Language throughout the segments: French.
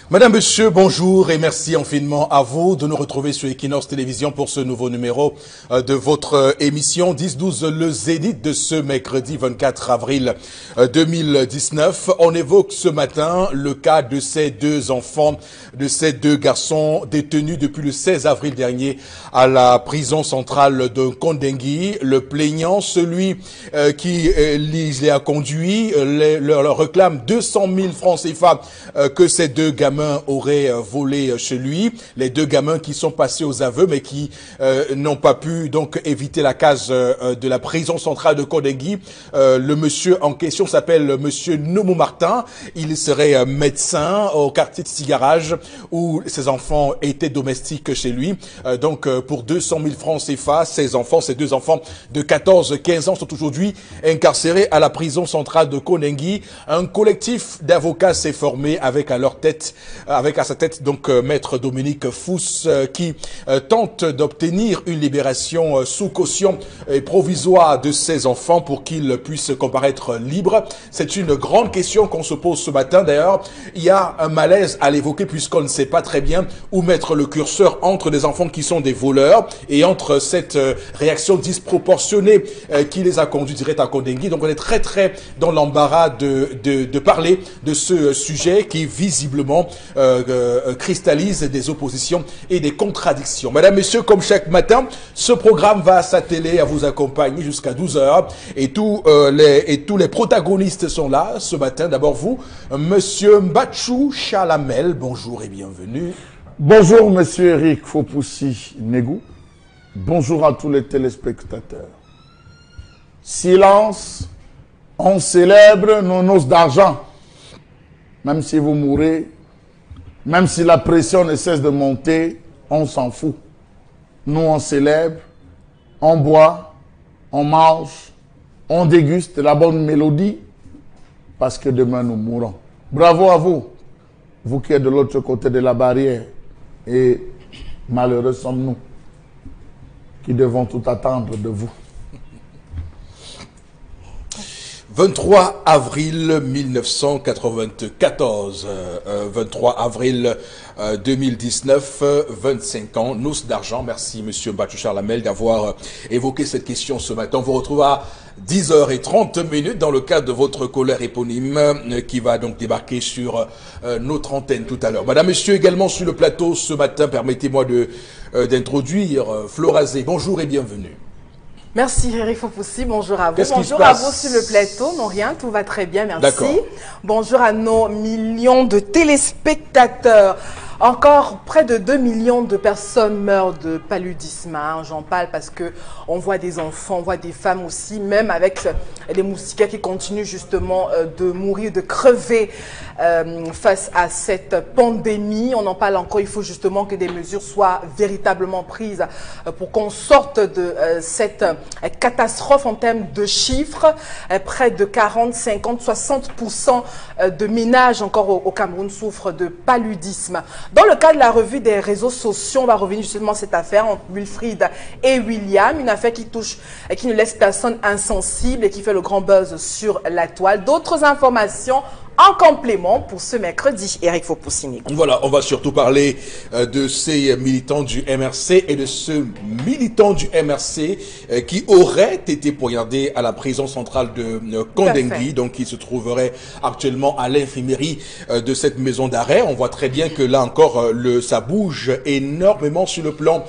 Madame, Monsieur, bonjour et merci infiniment à vous de nous retrouver sur Equinox Télévision pour ce nouveau numéro de votre émission 10-12, le Zénith de ce mercredi 24 avril 2019. On évoque ce matin le cas de ces deux enfants, de ces deux garçons détenus depuis le 16 avril dernier à la prison centrale de Kondengui. Le plaignant, celui qui les a conduits, leur réclame 200 000 francs CFA que ces deux gamins auraient volé chez lui. Les deux gamins qui sont passés aux aveux mais qui n'ont pas pu donc éviter la case de la prison centrale de Kondengui. Le monsieur en question s'appelle monsieur Noumou Martin. Il serait médecin au quartier de Sigarage où ses enfants étaient domestiques chez lui. Donc pour 200 000 francs CFA, ces deux enfants de 14-15 ans sont aujourd'hui incarcérés à la prison centrale de Kondengui. Un collectif d'avocats s'est formé avec à sa tête donc maître Dominique Fous qui tente d'obtenir une libération sous caution provisoire de ces enfants pour qu'ils puissent comparaître libres. C'est une grande question qu'on se pose ce matin. D'ailleurs, il y a un malaise à l'évoquer puisqu'on ne sait pas très bien où mettre le curseur entre des enfants qui sont des voleurs et entre cette réaction disproportionnée qui les a conduits direct à Kondengui. Donc on est très dans l'embarras de parler de ce sujet qui visiblement cristallise des oppositions et des contradictions. Mesdames, Messieurs, comme chaque matin, ce programme va s'atteler à vous accompagner jusqu'à 12 h et tous les protagonistes sont là ce matin. D'abord vous, Monsieur Mbachou Chalamel, bonjour et bienvenue. Bonjour Monsieur Eric Fopoussi Negou. Bonjour à tous les téléspectateurs. Silence, on célèbre nos noces d'argent. Même si vous mourrez, même si la pression ne cesse de monter, on s'en fout. Nous, on célèbre, on boit, on mange, on déguste la bonne mélodie, parce que demain nous mourrons. Bravo à vous, vous qui êtes de l'autre côté de la barrière, et malheureux sommes-nous, qui devons tout attendre de vous. 23 avril 1994, 23 avril 2019, 25 ans, noces d'argent. Merci Monsieur Mbachou Chalamel d'avoir évoqué cette question ce matin. On vous retrouve à 10h30 dans le cadre de votre colère éponyme qui va donc débarquer sur notre antenne tout à l'heure. Madame, Monsieur, également sur le plateau ce matin, permettez-moi d'introduire Florazé. Bonjour et bienvenue. Merci Eric Fopoussi, bonjour à vous. Bonjour à vous sur le plateau. Non, rien, tout va très bien, merci. Bonjour à nos millions de téléspectateurs. Encore près de 2 millions de personnes meurent de paludisme. Hein. J'en parle parce que on voit des enfants, on voit des femmes aussi, même avec les moustiquaires qui continuent justement de mourir, de crever face à cette pandémie. On en parle encore, il faut justement que des mesures soient véritablement prises pour qu'on sorte de cette catastrophe en termes de chiffres. Près de 40, 50, 60% de ménages encore au Cameroun souffrent de paludisme. Dans le cadre de la revue des réseaux sociaux, on va revenir justement à cette affaire entre Wilfried et William, une affaire qui touche et qui ne laisse personne insensible et qui fait le grand buzz sur la toile. D'autres informations en complément pour ce mercredi, Eric Fopoussi. Voilà, on va surtout parler de ces militants du MRC et de ce militant du MRC qui aurait été poignardé à la prison centrale de Kondengui, donc qui se trouverait actuellement à l'infirmerie de cette maison d'arrêt. On voit très bien que là encore, ça bouge énormément sur le plan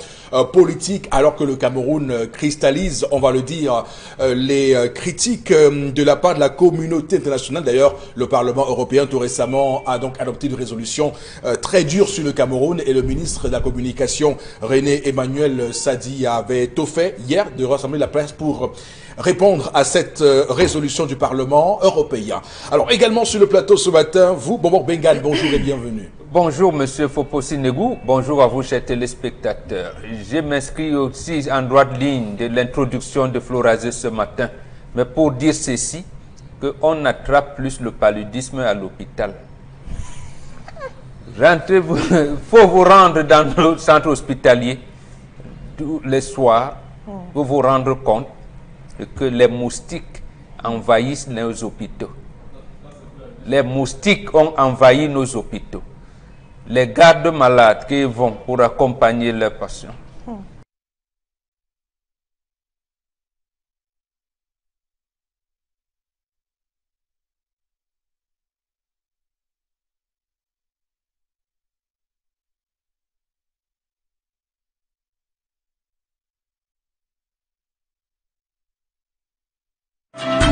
politique, alors que le Cameroun cristallise, on va le dire, les critiques de la part de la communauté internationale. D'ailleurs, le Parlement européen tout récemment a donc adopté une résolution très dure sur le Cameroun et le ministre de la Communication René Emmanuel Sadi avait tout fait hier de rassembler la presse pour répondre à cette résolution du Parlement européen. Alors également sur le plateau ce matin, vous, Bobo Bengal, bonjour et bienvenue. Bonjour Monsieur Fopoussi Negou, bonjour à vous chers téléspectateurs. Je m'inscris aussi en droite ligne de l'introduction de Florazé ce matin, mais pour dire ceci, qu'on attrape plus le paludisme à l'hôpital. Rentrez, faut vous rendre dans le centre hospitalier tous les soirs pour vous rendre compte que les moustiques envahissent nos hôpitaux. Les moustiques ont envahi nos hôpitaux. les gardes malades qui vont pour accompagner leurs patients.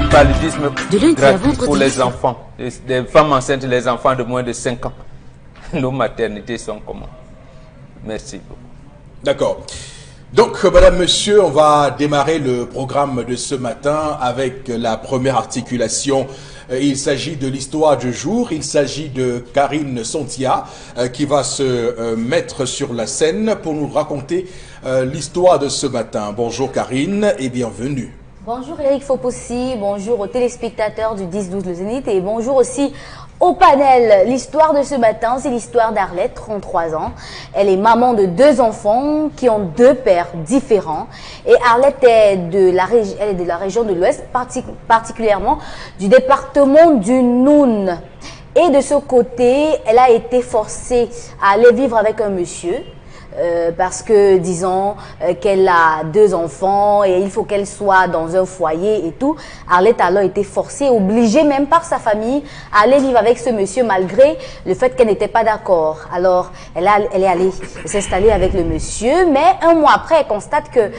Paludisme gratuit pour les enfants, les femmes enceintes, les enfants de moins de 5 ans. Nos maternités sont comment? Merci beaucoup. D'accord. Donc, madame, monsieur, on va démarrer le programme de ce matin avec la première articulation. Il s'agit de l'histoire du jour. Il s'agit de Karine Sontia qui va se mettre sur la scène pour nous raconter l'histoire de ce matin. Bonjour Karine et bienvenue. Bonjour Eric Fopossi, bonjour aux téléspectateurs du 10-12 Le Zénith et bonjour aussi au panel. L'histoire de ce matin, c'est l'histoire d'Arlette, 33 ans. Elle est maman de 2 enfants qui ont 2 pères différents. Et Arlette est de la région de l'Ouest, particulièrement du département du Noun. Et de ce côté, elle a été forcée à aller vivre avec un monsieur. Parce que, disons, qu'elle a 2 enfants et il faut qu'elle soit dans un foyer et tout. Arlette a alors été forcée, obligée même par sa famille à aller vivre avec ce monsieur malgré le fait qu'elle n'était pas d'accord. Alors, elle est allée s'installer avec le monsieur, mais un mois après, elle constate que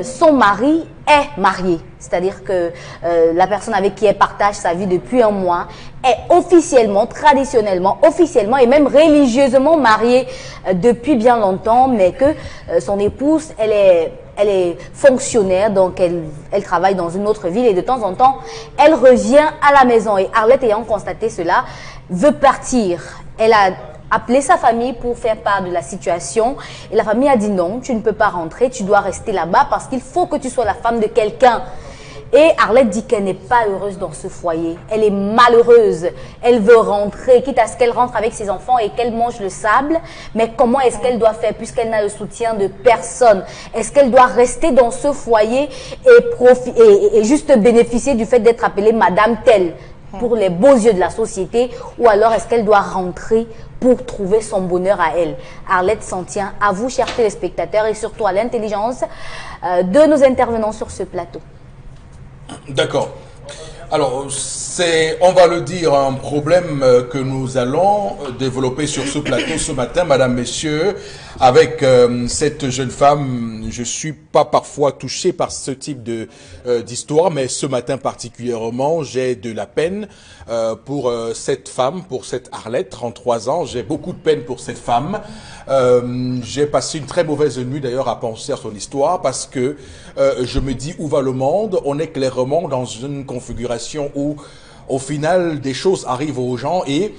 son mari est marié. C'est-à-dire que la personne avec qui elle partage sa vie depuis un mois est officiellement, traditionnellement, officiellement et même religieusement mariée depuis bien longtemps, mais que son épouse, elle est fonctionnaire, donc elle travaille dans une autre ville et de temps en temps, elle revient à la maison. Et Arlette, ayant constaté cela, veut partir. Elle a appelé sa famille pour faire part de la situation et la famille a dit non, tu ne peux pas rentrer, tu dois rester là-bas parce qu'il faut que tu sois la femme de quelqu'un. Et Arlette dit qu'elle n'est pas heureuse dans ce foyer. Elle est malheureuse. Elle veut rentrer, quitte à ce qu'elle rentre avec ses enfants et qu'elle mange le sable. Mais comment est-ce qu'elle doit faire puisqu'elle n'a le soutien de personne? Est-ce qu'elle doit rester dans ce foyer et juste bénéficier du fait d'être appelée Madame Telle pour les beaux yeux de la société? Ou alors est-ce qu'elle doit rentrer pour trouver son bonheur à elle? Arlette s'en tient à vous, chers téléspectateurs, et surtout à l'intelligence de nos intervenants sur ce plateau. D'accord. Alors, c'est, on va le dire, un problème que nous allons développer sur ce plateau ce matin, madame, messieurs, avec cette jeune femme. Je suis pas parfois touché par ce type de d'histoire, mais ce matin particulièrement, j'ai de la peine pour cette femme, pour cette Arlette, 33 ans. J'ai beaucoup de peine pour cette femme. J'ai passé une très mauvaise nuit d'ailleurs à penser à son histoire parce que je me dis où va le monde. On est clairement dans une configuration où au final des choses arrivent aux gens et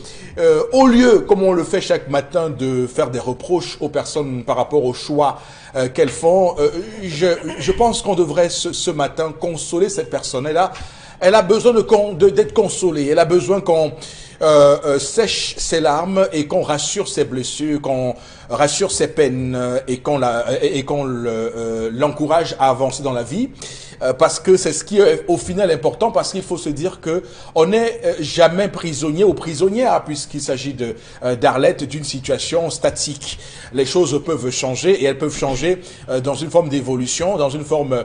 au lieu, comme on le fait chaque matin, de faire des reproches aux personnes par rapport aux choix qu'elles font, je pense qu'on devrait ce matin consoler cette personne. Elle a besoin d'être consolée. Elle a besoin qu'on sèche ses larmes et qu'on rassure ses blessures, qu'on rassure ses peines et qu'on l'encourage à avancer dans la vie. Parce que c'est ce qui est au final important, parce qu'il faut se dire que on n'est jamais prisonnier ou prisonnière, puisqu'il s'agit d'Arlette, d'une situation statique. Les choses peuvent changer et elles peuvent changer dans une forme d'évolution, dans une forme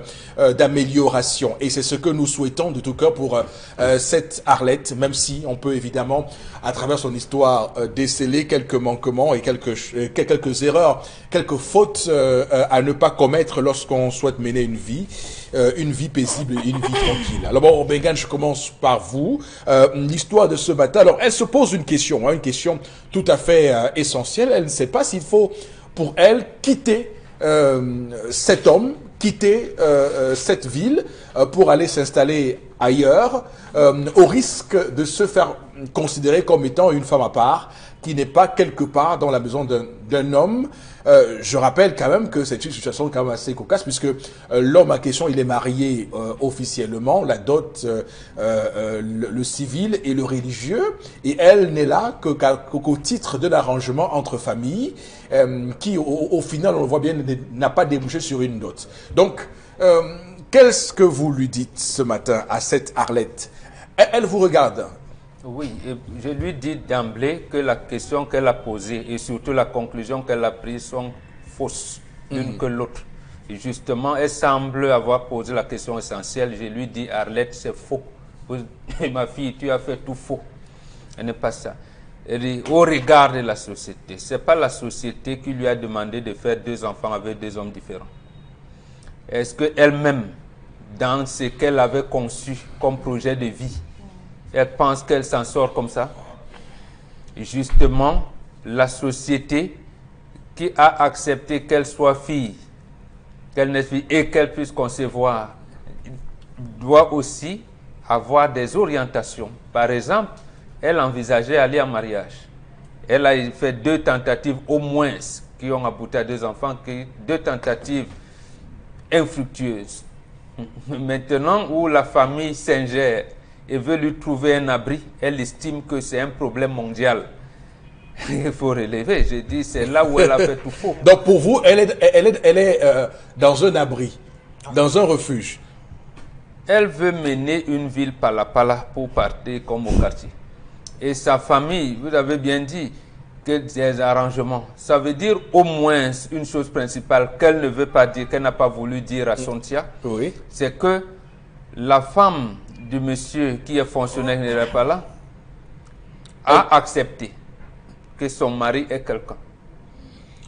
d'amélioration. Et c'est ce que nous souhaitons de tout cœur pour cette Arlette, même si on peut évidemment, à travers son histoire, déceler quelques manquements et quelques erreurs, quelques fautes à ne pas commettre lorsqu'on souhaite mener une vie paisible, une vie tranquille. Alors bon, Bengan, je commence par vous. L'histoire de ce matin, alors elle se pose une question tout à fait essentielle. Elle ne sait pas s'il faut, pour elle, quitter cet homme, quitter cette ville pour aller s'installer ailleurs, au risque de se faire considérer comme étant une femme à part, qui n'est pas quelque part dans la maison d'un homme. Je rappelle quand même que c'est une situation quand même assez cocasse, puisque l'homme en question, il est marié officiellement, la dot, le civil et le religieux, et elle n'est là qu'au titre de l'arrangement entre familles, qui au final, on le voit bien, n'a pas débouché sur une dot. Donc, qu'est-ce que vous lui dites ce matin à cette Arlette? Elle vous regarde. Oui, et je lui dis d'emblée que la question qu'elle a posée et surtout la conclusion qu'elle a prise sont fausses, l'une que l'autre. Et justement, elle semble avoir posé la question essentielle. Je lui dis, Arlette, c'est faux. Ma fille, tu as fait tout faux. Elle n'est pas ça. Elle dit, au regard de la société, ce n'est pas la société qui lui a demandé de faire 2 enfants avec 2 hommes différents. Est-ce qu'elle-même, dans ce qu'elle avait conçu comme projet de vie, elle pense qu'elle s'en sort comme ça? Justement, la société qui a accepté qu'elle soit fille, qu'elle naisse fille et qu'elle puisse concevoir, doit aussi avoir des orientations. Par exemple, elle envisageait aller en mariage. Elle a fait 2 tentatives au moins qui ont abouti à 2 enfants, 2 tentatives infructueuses. Maintenant où la famille s'ingère et veut lui trouver un abri, elle estime que c'est un problème mondial. Il faut relever. J'ai dit, c'est là où elle a fait tout faux. Donc pour vous, elle est dans un abri, dans un refuge. Elle veut mener une ville pala-pala pour partir comme au quartier. Et sa famille, vous avez bien dit, que des arrangements. Ça veut dire au moins une chose principale qu'elle ne veut pas dire, qu'elle n'a pas voulu dire à Sontia. Oui. C'est que la femme du monsieur qui est fonctionnaire qui n'est pas là a accepté que son mari est quelqu'un.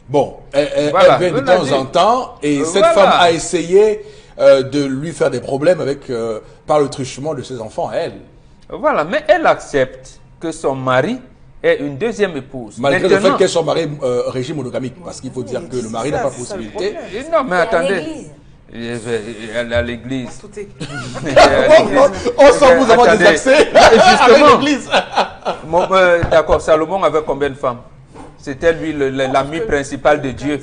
Bon, elle Voilà, vient de temps en temps et cette femme a essayé de lui faire des problèmes avec par le truchement de ses enfants à elle. Voilà, mais elle accepte que son mari est une deuxième épouse. Malgré le fait qu'elle soit mariée régime monogamique, parce qu'il faut dire que le mari n'a pas possibilité. Non, mais attendez. Elle est à l'église. On sent vous avoir des accès à l'église. D'accord, Salomon avait combien de femmes? C'était lui l'ami principal de Dieu.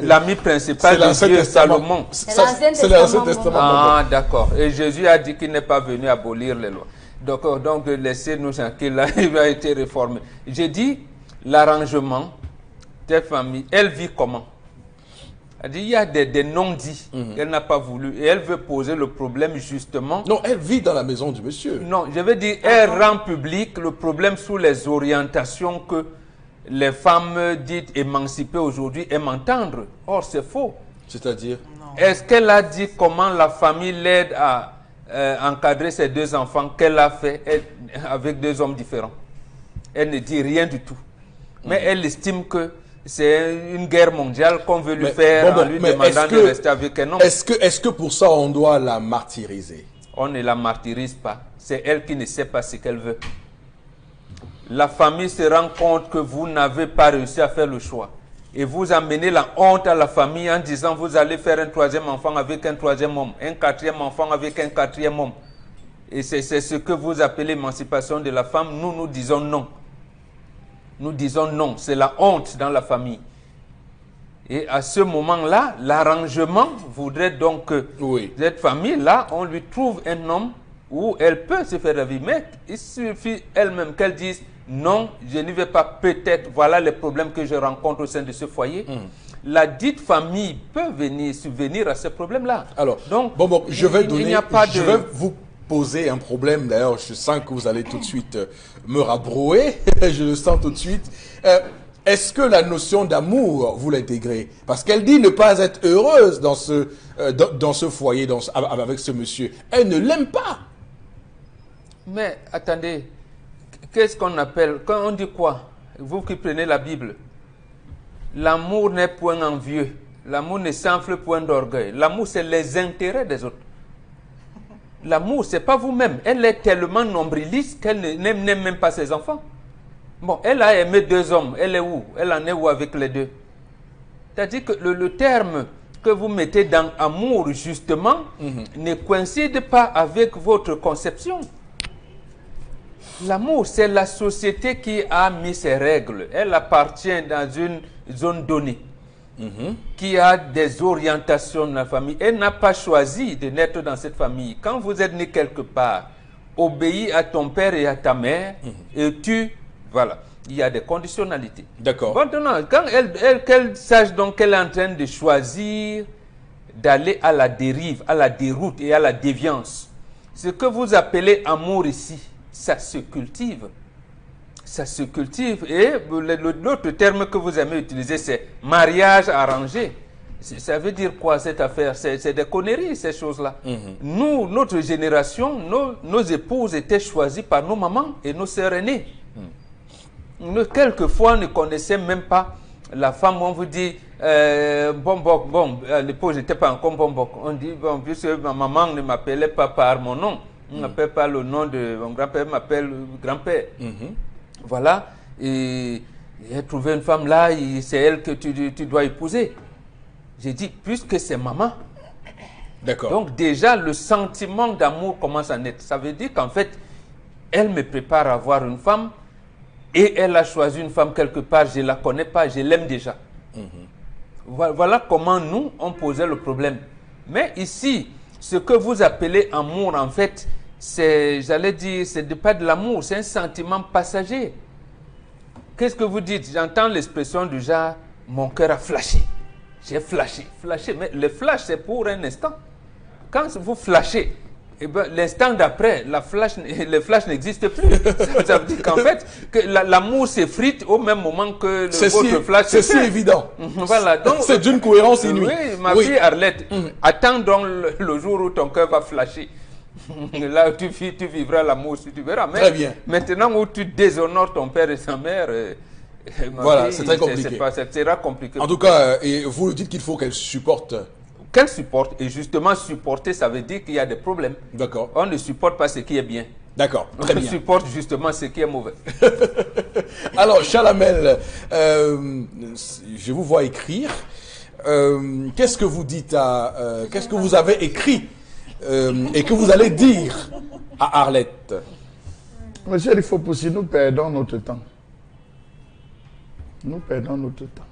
L'ami principal de Dieu, Salomon. C'est l'Ancien Testament. Ah, d'accord. Et Jésus a dit qu'il n'est pas venu abolir les lois. Donc laissez-nous tranquille, là, il a été réformé. J'ai dit, l'arrangement, cette famille, elle vit comment? Elle dit, il y a des non-dits qu'elle n'a pas voulu. Et elle veut poser le problème justement. Non, elle vit dans la maison du monsieur. Non, je veux dire, elle rend public le problème sous les orientations que les femmes dites émancipées aujourd'hui aiment entendre. Or, c'est faux. C'est-à-dire? Est-ce qu'elle a dit comment la famille l'aide à encadrer ses 2 enfants qu'elle a fait avec 2 hommes différents? Elle ne dit rien du tout. Mais elle estime que c'est une guerre mondiale qu'on veut lui faire en lui demandant de rester avec un homme. Est-ce que pour ça on doit la martyriser? On ne la martyrise pas. C'est elle qui ne sait pas ce qu'elle veut. La famille se rend compte que vous n'avez pas réussi à faire le choix. Et vous amenez la honte à la famille en disant vous allez faire un 3e enfant avec un 3e homme, un 4e enfant avec un 4e homme. Et c'est ce que vous appelez l'émancipation de la femme. Nous disons non. Nous disons non. C'est la honte dans la famille. Et à ce moment-là, l'arrangement voudrait donc que cette famille-là, on lui trouve un homme où elle peut se faire la vie. Mais il suffit elle-même qu'elle dise non, je n'y vais pas, peut-être, voilà les problèmes que je rencontre au sein de ce foyer. La dite famille peut subvenir à ce problème-là. Alors, donc, je vais vous poser un problème. D'ailleurs, je sens que vous allez tout de suite me rabrouer. Je le sens tout de suite. Est-ce que la notion d'amour, vous l'intégrez? Parce qu'elle dit ne pas être heureuse dans ce foyer, avec ce monsieur. Elle ne l'aime pas. Mais attendez, qu'est-ce qu'on appelle, quand on dit quoi? Vous qui prenez la Bible, l'amour n'est point envieux, l'amour ne s'enfle point d'orgueil. L'amour, c'est les intérêts des autres. L'amour, c'est pas vous-même. Elle est tellement nombriliste qu'elle n'aime même pas ses enfants. Bon, elle a aimé 2 hommes. Elle est où? Elle en est où avec les 2? C'est-à-dire que le terme que vous mettez dans amour, justement, ne coïncide pas avec votre conception. L'amour, c'est la société qui a mis ses règles. Elle appartient dans une zone donnée, qui a des orientations dans la famille. Elle n'a pas choisi de naître dans cette famille. Quand vous êtes né quelque part, obéis à ton père et à ta mère, et voilà, il y a des conditionnalités. D'accord. Maintenant, quand qu'elle sache donc qu'elle est en train de choisir d'aller à la dérive, à la déroute et à la déviance, ce que vous appelez amour ici, ça se cultive. Ça se cultive. Et l'autre terme que vous aimez utiliser, c'est mariage arrangé. Ça veut dire quoi cette affaire? C'est des conneries, ces choses-là. Nous, notre génération, nos épouses étaient choisies par nos mamans et nos sœurs aînées. Quelquefois, on ne connaissait même pas la femme. On vous dit, bon, à l'époque, je n'étais pas encore bon. On dit, bon, puisque ma maman ne m'appelait pas par mon nom, on n'appelle pas le nom de mon grand-père, m'appelle grand-père. Voilà, et j'ai trouvé une femme là, c'est elle que tu dois épouser. J'ai dit, puisque c'est maman. D'accord. Donc déjà, le sentiment d'amour commence à naître. Ça veut dire qu'en fait, elle me prépare à avoir une femme et elle a choisi une femme quelque part, je ne la connais pas, je l'aime déjà. Voilà comment nous, on posait le problème. Mais ici, ce que vous appelez amour, en fait, c'est, j'allais dire, c'est pas de l'amour, c'est un sentiment passager. Qu'est-ce que vous dites? J'entends l'expression du genre, mon cœur a flashé. J'ai flashé. Mais le flash, c'est pour un instant. Quand vous flashez, eh ben, l'instant d'après, le flash n'existe plus. Ça veut dire qu'en fait, que l'amour s'effrite au même moment que votre flash. C'est si évident. Voilà. C'est d'une cohérence inouïe. Oui, ma fille Arlette, attends donc le jour où ton cœur va flasher. Là, tu vivras l'amour, si tu verras. Mais très bien. Maintenant où tu déshonores ton père et sa mère, voilà, c'est très compliqué. Ça sera compliqué. En tout cas, et vous dites qu'il faut qu'elle supporte. Qu'elle supporte, et justement supporter, ça veut dire qu'il y a des problèmes. D'accord. On ne supporte pas ce qui est bien. D'accord, très bien. On supporte justement ce qui est mauvais. Alors, Chalamel, je vous vois écrire. Qu'est-ce que vous dites qu'est-ce que vous avez écrit et que vous allez dire à Arlette? Monsieur, il faut pousser, nous perdons notre temps. Nous perdons notre temps.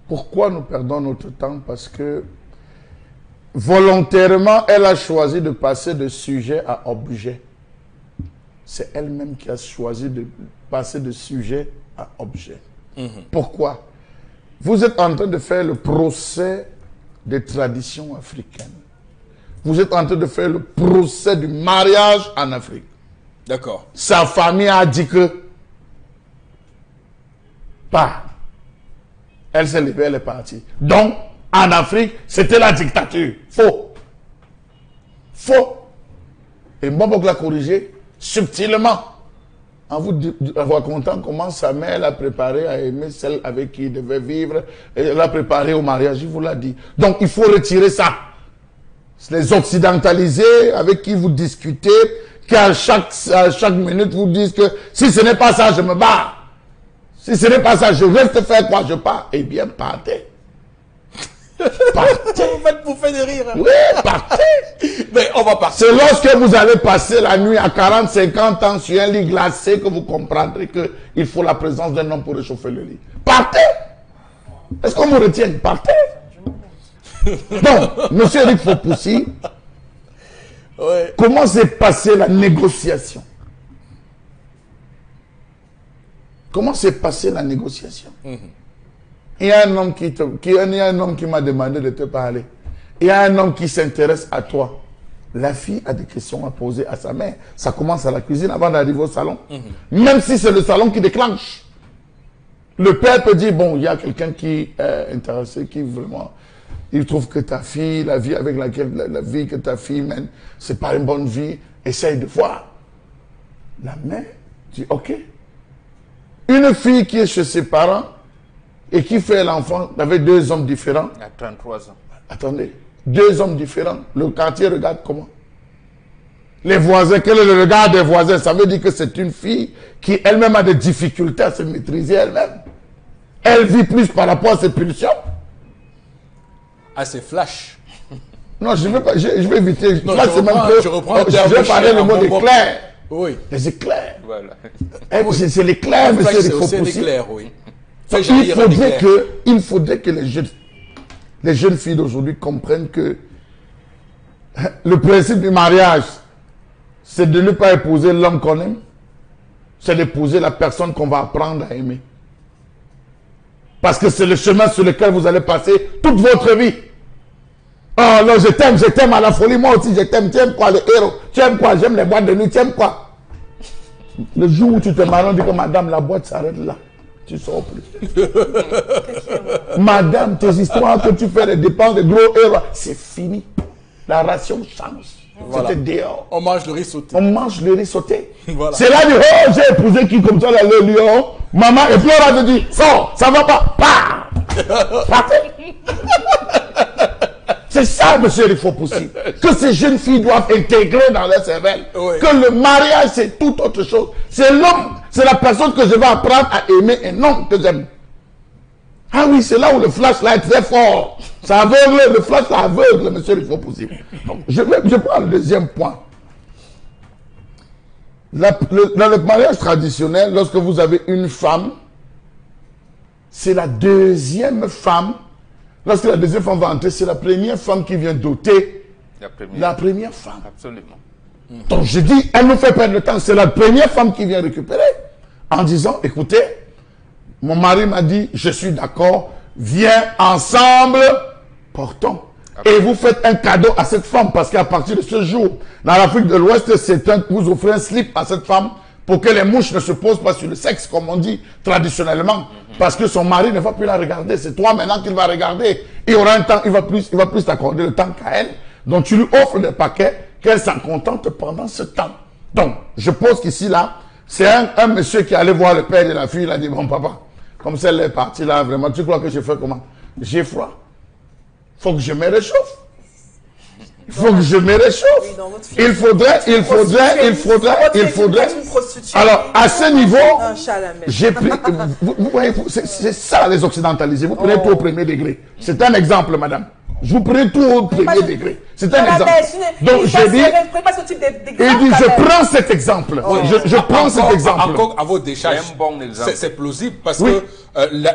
Pourquoi nous perdons notre temps? Parce que volontairement, elle a choisi de passer de sujet à objet. C'est elle-même qui a choisi de passer de sujet à objet. Pourquoi? Vous êtes en train de faire le procès des traditions africaines. Vous êtes en train de faire le procès du mariage en Afrique. D'accord. Sa famille a dit que pas. Elle s'est levée, elle est partie. Donc, en Afrique, c'était la dictature. Faux. Faux. Et Mbongo l'a corrigé subtilement. En vous racontant comment sa mère l'a préparé à aimer celle avec qui il devait vivre. Elle l'a préparé au mariage, il vous l'a dit. Donc, il faut retirer ça. Les occidentalisés avec qui vous discutez, qui à chaque minute vous disent que si ce n'est pas ça, je me barre. Si ce n'est pas ça, je reste faire quoi, je pars. Eh bien, partez. Partez. Vous faites de rire. Oui, partez. Mais on va partir. C'est lorsque vous allez passer la nuit à 40-50 ans sur un lit glacé que vous comprendrez qu'il faut la présence d'un homme pour réchauffer le lit. Partez. Est-ce qu'on me retient? Partez. Donc, monsieur Eric Fopoussi, ouais. Comment s'est passée la négociation? Comment s'est passée la négociation? Il y a un homme qui m'a demandé de te parler. Il y a un homme qui s'intéresse à toi. La fille a des questions à poser à sa mère. Ça commence à la cuisine avant d'arriver au salon. Même si c'est le salon qui déclenche. Le père peut dire, bon, il y a quelqu'un qui est intéressé, qui vraiment... Il trouve que ta fille, la vie avec laquelle, la vie que ta fille mène, c'est pas une bonne vie. Essaye de voir. La mère dit, ok. Une fille qui est chez ses parents et qui fait l'enfant avec deux hommes différents. À 33 ans. Attendez, deux hommes différents. Le quartier regarde comment? Les voisins, quel est le regard des voisins? Ça veut dire que c'est une fille qui elle-même a des difficultés à se maîtriser elle-même. Elle vit plus par rapport à ses pulsions. À ses flashs. Non, je vais éviter. Non, Là, je vais parler le mot d'éclair. Oui. Les éclairs. Voilà. C'est l'éclair, monsieur. C'est l'éclair, oui. Il faudrait que les jeunes filles d'aujourd'hui comprennent que le principe du mariage, c'est de ne pas épouser l'homme qu'on aime, c'est d'épouser la personne qu'on va apprendre à aimer. Parce que c'est le chemin sur lequel vous allez passer toute votre vie. Oh non, je t'aime à la folie, moi aussi je t'aime. Tu aimes quoi, les héros? Tu aimes quoi? J'aime les boîtes de nuit, tu aimes quoi? Le jour où tu te maries, on dit que madame, la boîte s'arrête là. Tu sors plus. Madame, tes histoires que tu fais, les dépenses, les gros héros, c'est fini. La ration change. Voilà. C'était dehors. On mange le riz sauté. On mange le riz sauté. Voilà. C'est là, oh, j'ai épousé qui comme ça, là, le lion. Maman, et puis on va te dire, sors, ça va pas. Partez. C'est ça, monsieur Rifopoussi, que ces jeunes filles doivent intégrer dans leur cervelle. Oui. Que le mariage, c'est tout autre chose. C'est l'homme, c'est la personne que je vais apprendre à aimer et non que j'aime. Ah oui, c'est là où le flashlight est très fort. Ça aveugle, le flash aveugle, monsieur Rifopoussi. Je prends le deuxième point. Dans le mariage traditionnel, lorsque vous avez une femme, c'est la deuxième femme. Lorsque la deuxième femme va entrer, c'est la première femme qui vient doter la première femme. Absolument. Donc je dis, elle nous fait perdre le temps. C'est la première femme qui vient récupérer en disant, écoutez, mon mari m'a dit, je suis d'accord, viens ensemble, portons. Et vous faites un cadeau à cette femme parce qu'à partir de ce jour, dans l'Afrique de l'Ouest, vous offrez un slip à cette femme pour que les mouches ne se posent pas sur le sexe, comme on dit traditionnellement. Parce que son mari ne va plus la regarder. C'est toi maintenant qu'il va regarder. Il aura un temps, il va plus t'accorder le temps qu'à elle. Donc tu lui offres des paquets qu'elle s'en contente pendant ce temps. Donc, je pose qu'ici, là, c'est un monsieur qui allait voir le père de la fille. Il a dit, bon papa, comme celle est partie là, vraiment, tu crois que je fais comment? J'ai froid. Faut que je me réchauffe. Il faut que je me réchauffe. Il faudrait. Alors, à ce niveau, j'ai pris. Vous voyez, c'est ça les occidentalisés. Vous prenez tout au premier degré. C'est un exemple, madame. Je vous prenez tout au premier degré. C'est un exemple. Donc, j'ai dit. Il dit, je prends cet exemple. Je prends cet exemple. Encore à votre décharge. C'est plausible parce que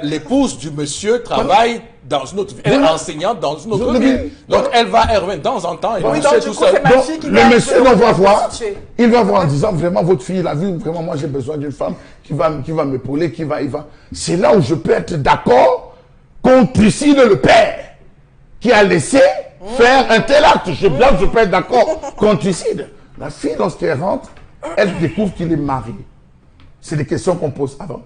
l'épouse du monsieur travaille dans une autre ville. Elle est enseignante dans une autre ville. Donc, elle va revenir de temps en temps. Et tout seul. Donc, le monsieur, on va voir. Il va voir en disant, vraiment, votre fille, la vie, vraiment, moi, j'ai besoin d'une femme qui va m'épauler, qui va. C'est là où je peux être d'accord qu'on trucide le père qui a laissé faire un tel acte. Je peux être d'accord qu'on trucide. La fille, lorsqu'elle rentre, elle découvre qu'il est marié. C'est des questions qu'on pose avant.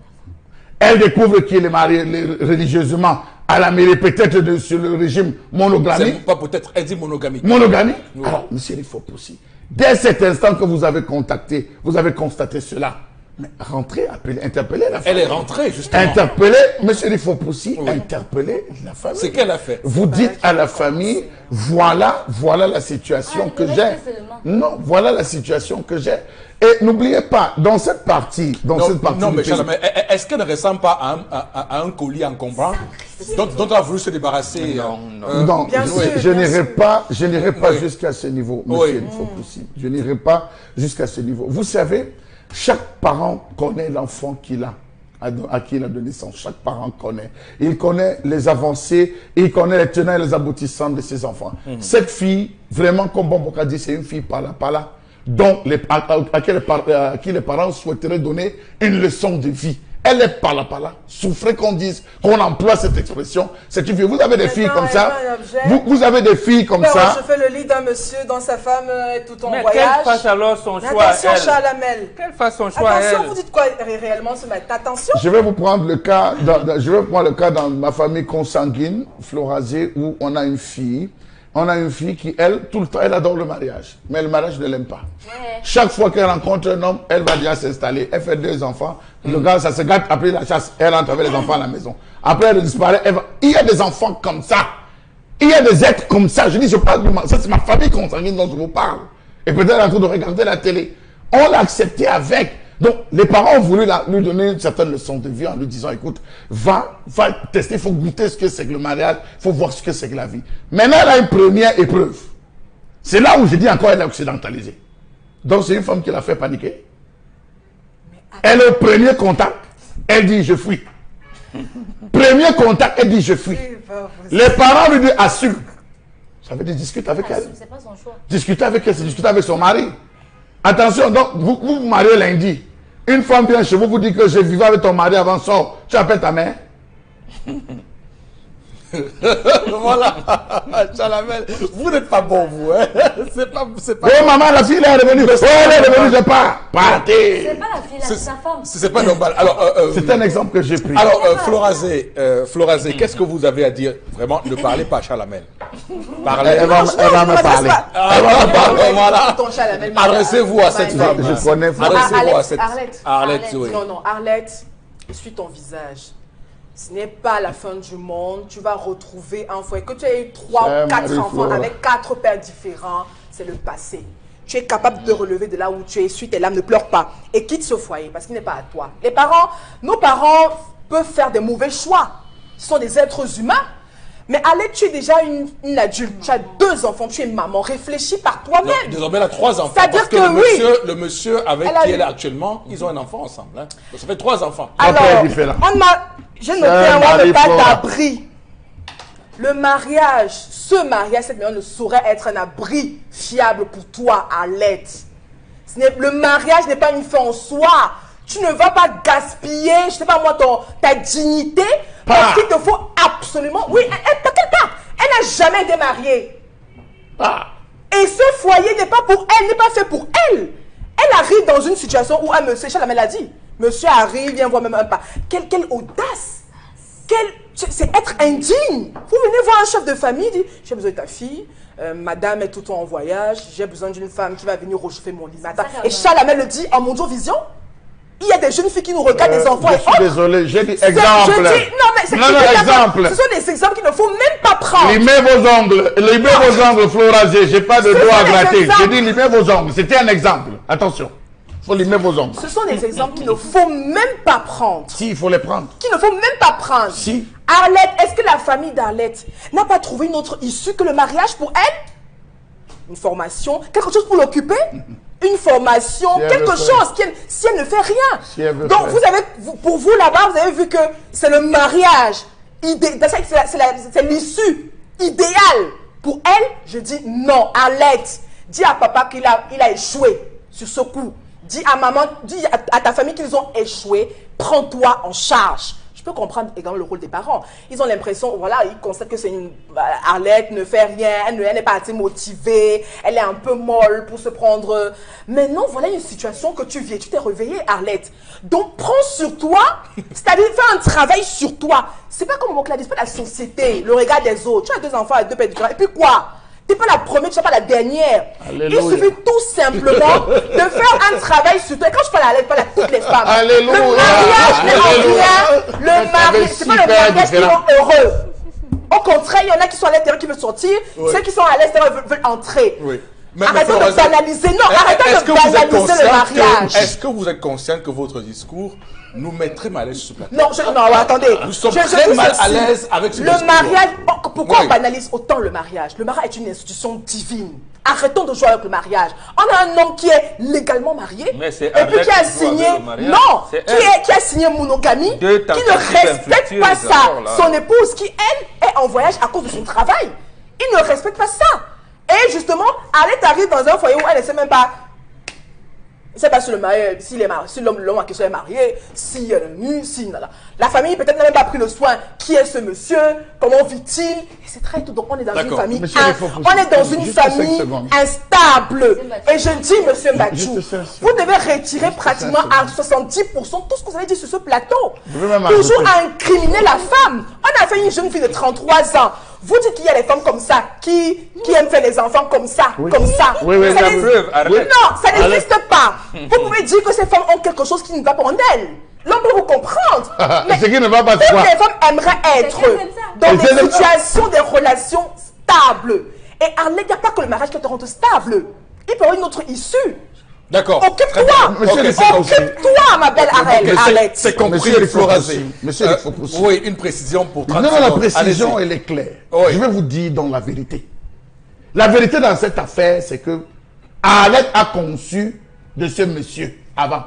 Elle découvre qu'il est marié religieusement à la mairie, peut-être sur le régime monogamique. Pas peut-être, elle dit monogamique. Monogamique. Oui. Alors, monsieur Rifopoussi, dès cet instant que vous avez contacté, vous avez constaté cela. Mais rentrez, appelez, interpellez la famille. Elle est rentrée, justement. Interpellez, monsieur Rifopoussi, interpellez la famille. C'est qu'elle a fait. Vous dites à la famille, voilà la situation que j'ai. Non, voilà la situation que j'ai. Et n'oubliez pas, dans cette partie, non, mais est-ce qu'elle ne ressemble pas à un colis encombrant dont on a voulu se débarrasser? Non, je n'irai pas jusqu'à ce niveau, monsieur Rifopoussi. Je n'irai pas jusqu'à ce niveau. Vous savez, chaque parent connaît l'enfant qu'il a, à qui il a donné naissance. Chaque parent connaît. Il connaît les avancées, il connaît les tenants et les aboutissants de ses enfants. Cette fille, vraiment, comme Bamboka dit, c'est une fille par là, dont à qui les parents souhaiteraient donner une leçon de vie. Elle est par là. Souffrez qu'on dise, qu'on emploie cette expression. C'est une fille. Vous avez des filles comme ça. Vous avez des filles comme ça. Je fais le lit d'un monsieur dont sa femme est tout en voyage. Mais qu'elle fasse alors son choix. Attention, Chalamel. Qu'elle fasse son choix. Attention, vous dites quoi réellement ce matin? Attention. Je vais vous prendre le cas. Je vais prendre le cas dans ma famille consanguine, Florazé, où on a une fille. On a une fille qui, elle, tout le temps, elle adore le mariage. Mais le mariage ne l'aime pas. Ouais. Chaque fois qu'elle rencontre un homme, elle va déjà s'installer. Elle fait 2 enfants. Le gars, ça se gâte après la chasse. Elle rentre avec les enfants à la maison. Après, elle disparaît. Il y a des enfants comme ça. Il y a des êtres comme ça. Je dis, je parle de ça, c'est ma famille consanguine dont je vous parle. Et peut-être elle est en train de regarder la télé. On l'a accepté avec. Donc, les parents ont voulu lui donner une certaine leçon de vie en lui disant, écoute, va tester, il faut goûter ce que c'est que le mariage, il faut voir ce que c'est que la vie. Maintenant, elle a une première épreuve. C'est là où je dis encore, elle est occidentalisée. Donc, c'est une femme qui l'a fait paniquer. Elle est au premier contact, elle dit, je fuis. Premier contact, elle dit, je fuis. Les parents lui disent, assume. Ça veut dire, discute avec elle. C'est pas son choix. Discuter avec elle, c'est discuter avec son mari. Attention, donc, vous mariez lundi. Une femme vient chez vous, vous dit que je vivais avec ton mari avant ça. Tu appelles ta mère. Voilà. Chalamel, vous n'êtes pas bon, vous. Hein? C'est pas. Oh, maman, la fille, elle est revenue. Oh, elle est revenue, je pars. Partez. C'est pas la fille, c'est sa femme. C'est pas normal. Alors, c'est un exemple que j'ai pris. Alors, Florazé, qu'est-ce que vous avez à dire? Vraiment, ne parlez pas à Chalamel. Parlez. Elle va me parler. Elle va me parler, voilà. Chalamel, Adressez-vous à cette femme. Je connais. Adressez-vous à cette Arlette, oui. Non, Arlette, suis ton visage. Ce n'est pas la fin du monde. Tu vas retrouver un foyer. Que tu aies 3 ou 4 enfants avec 4 pères différents, c'est le passé. Tu es capable de relever de là où tu es. Suis tes larmes, ne pleure pas. Et quitte ce foyer parce qu'il n'est pas à toi. Les parents, nos parents peuvent faire des mauvais choix. Ce sont des êtres humains. Mais Arlette, tu es déjà une adulte. Tu as 2 enfants. Tu es maman. Réfléchis par toi-même. Désormais, elle a 3 enfants. C'est-à-dire que le monsieur avec qui elle est actuellement, ils ont un enfant ensemble. Hein. Donc, ça fait 3 enfants. Alors, j'ai noté un mot de pas d'abri. Le mariage, ce mariage, cette maison ne saurait être un abri fiable pour toi, Arlette. Le mariage n'est pas une fin en soi. Tu ne vas pas gaspiller, je ne sais pas moi, ta dignité, parce qu'il te faut absolument... Oui, quelle part? Elle n'a jamais été mariée. Et ce foyer n'est pas pour elle, n'est pas fait pour elle. Elle arrive dans une situation où un monsieur, Chalamel a dit, monsieur arrive, vient voir même un pas. Quelle audace! C'est être indigne. Vous venez voir un chef de famille, dit, j'ai besoin de ta fille, madame est tout le temps en voyage, j'ai besoin d'une femme qui va venir réchauffer mon lit matin. Et Chalamel le dit en Mondial Vision. Il y a des jeunes filles qui nous regardent, des enfants. Je suis désolé, j'ai dit exemple. Non, mais c'est exemple. Ce sont des exemples qu'il ne faut même pas prendre. Limez vos ongles, Florazé, j'ai pas de doigts à gratter. J'ai dit limez vos ongles, c'était un exemple. Attention, il faut limer vos ongles. Ce sont des exemples qu'il ne faut même pas prendre. Si, il faut les prendre. Qu'il ne faut même pas prendre. Si. Arlette, est-ce que la famille d'Arlette n'a pas trouvé une autre issue que le mariage pour elle? Une formation, quelque chose pour l'occuper? Une formation, quelque chose, si elle ne fait rien. Donc, pour vous là-bas, vous avez vu que c'est le mariage. C'est l'issue idéale. Pour elle, je dis non. Arlette, dis à papa qu'il a échoué sur ce coup. Dis à maman, dis à ta famille qu'ils ont échoué. Prends-toi en charge. Je peux comprendre également le rôle des parents. Ils ont l'impression, voilà, ils constatent que c'est une... Arlette ne fait rien, elle n'est pas assez motivée, elle est un peu molle pour se prendre... Mais non, voilà une situation que tu vis. Tu t'es réveillée, Arlette. Donc, prends sur toi, c'est-à-dire fais un travail sur toi. C'est pas comme mon Gladys, pas la société, le regard des autres. Tu as 2 enfants avec 2 pères différents. Et puis quoi? Tu n'es pas la première, tu n'es pas la dernière. Alléluia. Il suffit tout simplement de faire un travail sur toi. Et quand je parle à Arlette, je parle à toutes les femmes. Alléluia. Le mariage n'est en rien. Le mariage, c'est pas le mariage qui rend heureux. Au contraire, il y en a qui sont à l'intérieur qui veulent sortir. Oui. Ceux qui sont à l'extérieur veulent entrer. Oui. Arrêtons de banaliser. Non, arrêtons de banaliser le mariage. Est-ce que vous êtes conscient que votre discours nous met très mal à l'aise sur ce plateau? Non, attendez. Nous sommes très mal à l'aise avec ce discours. Le mariage, pourquoi on banalise autant le mariage? Le mariage est une institution divine. Arrêtons de jouer avec le mariage. On a un homme qui est légalement marié et puis qui a signé, qui a signé monogamie, qui ne respecte pas son épouse qui, elle, est en voyage à cause de son travail. Il ne respecte pas ça. Et justement, Arlette arrive dans un foyer où elle ne sait même pas. Il ne sait pas si l'homme en question est marié, si elle est nue, si... La famille peut-être n'a même pas pris le soin. Qui est ce monsieur? Comment vit-il? Et c'est très tout. Donc on est dans une famille... On est dans une famille instable. Et je dis, monsieur Mbadjou, vous devez retirer pratiquement à 70% tout ce que vous avez dit sur ce plateau. Toujours à incriminer la femme. On a fait une jeune fille de 33 ans. Vous dites qu'il y a des femmes comme ça, qui aiment faire les enfants comme ça, comme ça. Oui, non, ça n'existe pas. Vous pouvez dire que ces femmes ont quelque chose qui ne va pas en elles. L'homme peut vous comprendre. Mais ce qui ne va pas toutes les femmes aimeraient être dans des situations, des relations stables. Et Arlette, il n'y a pas que le mariage qui te rend stable. Il peut y avoir une autre issue. D'accord. Occupe-toi. Occupe-toi, ma belle Arlette. C'est compris, Florazé. Monsieur, oui, une précision pour 30 secondes. Non, la précision, elle est claire. Oui. Je vais vous dire dans la vérité. La vérité dans cette affaire, c'est que Arlette a conçu de ce monsieur avant.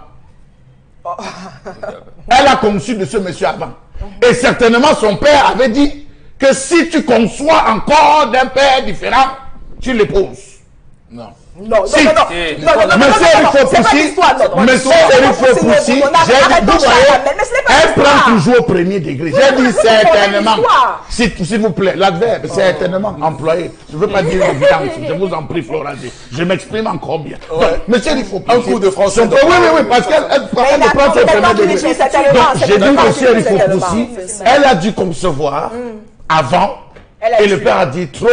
Elle a conçu de ce monsieur avant. Et certainement, son père avait dit que si tu conçois encore d'un père différent, tu l'épouses. Non. Non, si. non, Monsieur Eric Fopoussi, elle prend toujours au premier degré. J'ai dit certainement. S'il vous plaît, l'adverbe, certainement employé. Je ne veux pas dire évidence. Je vous en prie, Florazé. Je m'exprime encore bien. Monsieur Eric Fopoussi. Un coup de français. Oui, parce qu'elle prend au premier degré. J'ai dit monsieur Eric Fopoussi, elle a dû concevoir avant et le père a dit trop.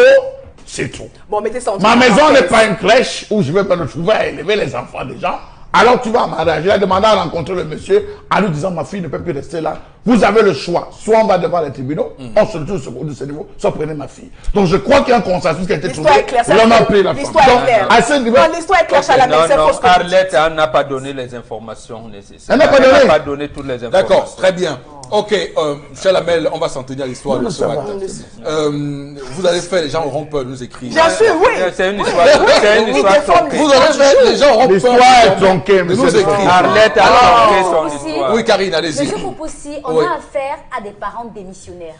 C'est trop. Bon, ma maison n'est pas une crèche où je vais me retrouver à élever les enfants des gens. Alors tu vas à mariage. Il a demandé à rencontrer le monsieur en lui disant ma fille ne peut plus rester là. Vous avez le choix. Soit on va devant les tribunaux, on se retrouve de ce niveau, soit prenez ma fille. Donc je crois qu'il y a un consensus qui a été trouvé. L'homme a pris la femme. L'histoire est claire, Chalamel. Non, Arlette n'a pas donné les informations nécessaires. Elle n'a pas donné toutes les informations. D'accord, très bien. Ok, Chalamel, on va s'en tenir à l'histoire de ce matin. Vous allez faire, les gens auront peur de nous écrire. Bien sûr, oui. C'est une histoire. C'est une histoire tronquée. Vous allez faire, les gens auront peur l'histoire est tronquée, de nous écrire. Arlette a tronqué son histoire. Oui, Karine, allez-y. Monsieur Fopoussi, on a affaire à des parents démissionnaires.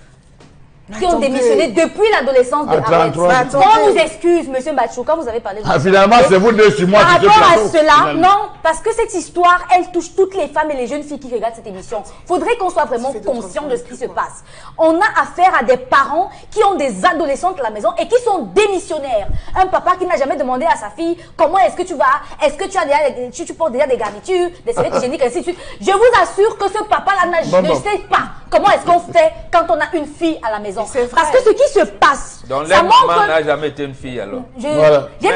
Qui ont démissionné depuis l'adolescence de Arlette. On nous excuse, monsieur Bachou, quand vous avez parlé de finalement, c'est vous deux sur moi par rapport à cela, non, parce que cette histoire, elle touche toutes les femmes et les jeunes filles qui regardent cette émission. Faudrait qu'on soit vraiment conscient de ce qui se passe. On a affaire à des parents qui ont des adolescentes à la maison et qui sont démissionnaires. Un papa qui n'a jamais demandé à sa fille comment est-ce que tu vas, est-ce que tu as déjà, tu portes déjà des garnitures, des serviettes hygiéniques, ainsi de suite. Je vous assure que ce papa-là ne sait pas comment est-ce qu'on fait quand on a une fille à la maison. Parce que ce qui se passe, donc ça montre... maman n'a jamais été une fille alors. J'ai dit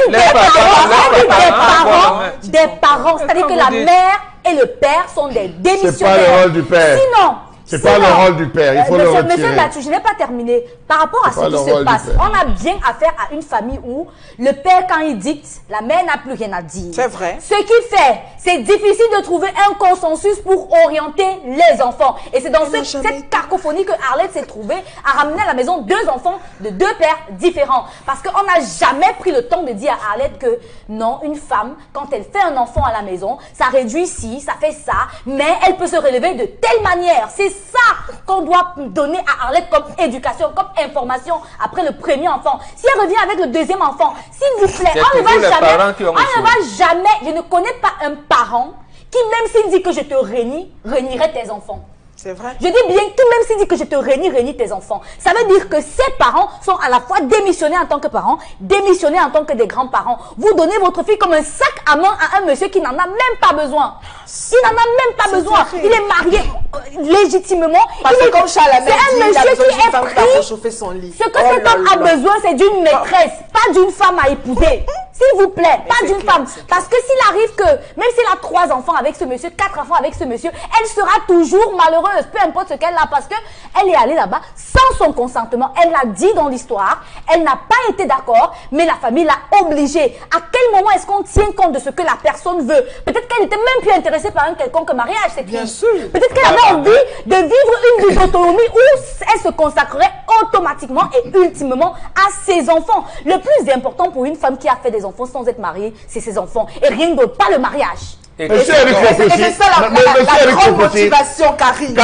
des parents, c'est-à-dire que la mère et le père sont des démissionnaires. C'est pas le rôle du père. Sinon, c'est pas le rôle du père, il faut le retirer. Monsieur Bachou, je n'ai pas terminé. Par rapport à ce qui se passe, on a bien affaire à une famille où le père, quand il dicte, la mère n'a plus rien à dire. C'est vrai. Ce qui fait, c'est difficile de trouver un consensus pour orienter les enfants. Et c'est dans cette cacophonie que Arlette s'est trouvée à ramener à la maison deux enfants de deux pères différents. Parce qu'on n'a jamais pris le temps de dire à Arlette que non, une femme, quand elle fait un enfant à la maison, ça réduit ci, ça fait ça, mais elle peut se relever de telle manière. C'est ça qu'on doit donner à Arlette comme éducation, comme information après le premier enfant. Si elle revient avec le deuxième enfant, s'il vous plaît, on ne va jamais, je ne connais pas un parent qui, même s'il dit que je te réunirai tes enfants. C'est vrai. Je dis bien que même s'il dit que je te réunis tes enfants, ça veut dire que ces parents sont à la fois démissionnés en tant que parents, démissionnés en tant que des grands-parents. Vous donnez votre fille comme un sac à main à un monsieur qui n'en a même pas besoin. Il n'en a même pas besoin. Il est marié légitimement. Parce que comme Chalamel c'est un monsieur qui est pris. Chauffer son lit. Ce que cet homme a besoin, c'est d'une maîtresse, pas d'une femme à épouser. S'il vous plaît, pas d'une femme. Parce que s'il arrive que, même s'il a 3 enfants avec ce monsieur, 4 enfants avec ce monsieur, elle sera toujours malheureuse, peu importe ce qu'elle a, parce que elle est allée là-bas sans son consentement. Elle l'a dit dans l'histoire, elle n'a pas été d'accord, mais la famille l'a obligée. À quel moment est-ce qu'on tient compte de ce que la personne veut? Peut-être qu'elle n'était même plus intéressée par un quelconque mariage, c'est bien sûr. Peut-être qu'elle avait envie de vivre une vie d'autonomie où elle se consacrerait automatiquement et ultimement à ses enfants. Le plus important pour une femme qui a fait des enfants sans être mariée, c'est ses enfants. Et rien d'autre, pas le mariage. Monsieur Eric Fopoussi, c'est ça la grande motivation, Karine.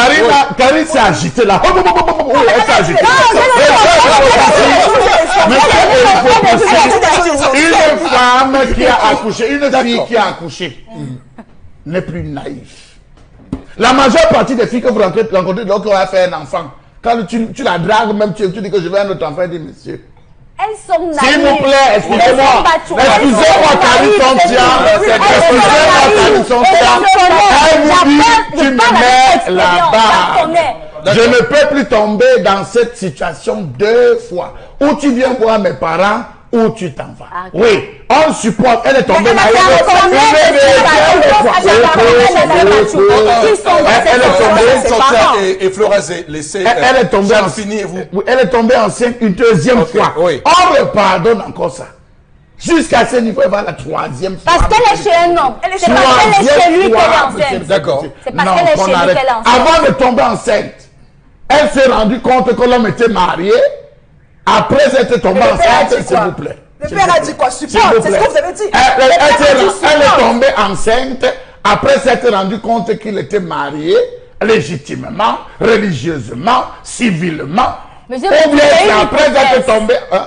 Karine s'est agitée là. Elle s'est agitée. Une femme qui a accouché, une fille qui a accouché, n'est plus naïve. La majeure partie des filles que vous rencontrez, donc on va faire un enfant. Quand tu la dragues, même tu dis que je veux un autre enfant, elle dit monsieur. Elles sont naïves. S'il vous plaît, excusez-moi. Excusez-moi, Karine Tontia. Excusez-moi, Karine Tontia. Elle vous dit, tu me mets là-bas. Je ne peux plus tomber dans cette situation 2 fois. Ou tu viens voir mes parents, ou tu t'en vas. Oui, on supporte. Elle est tombée naïve. Elle est tombée. Et Florazé, laissez. Elle est tombée elle est tombée enceinte une 2e fois. On me pardonne encore ça. Jusqu'à ce niveau, elle va la 3e fois. Parce qu'elle est chez un homme. C'est parce qu'elle est chez lui qu'elle est enceinte. D'accord. C'est parce qu'elle est chez lui qu'elle est enceinte. Avant de tomber enceinte, elle s'est rendue compte que l'homme était marié. Après être tombée enceinte, s'il vous plaît. Le père a dit quoi? Support, c'est ce que vous avez dit. Elle est tombée enceinte après s'être rendu compte qu'il était marié légitimement, religieusement, civilement. Monsieur, Ou bien c'est après d'être tombé. Hein?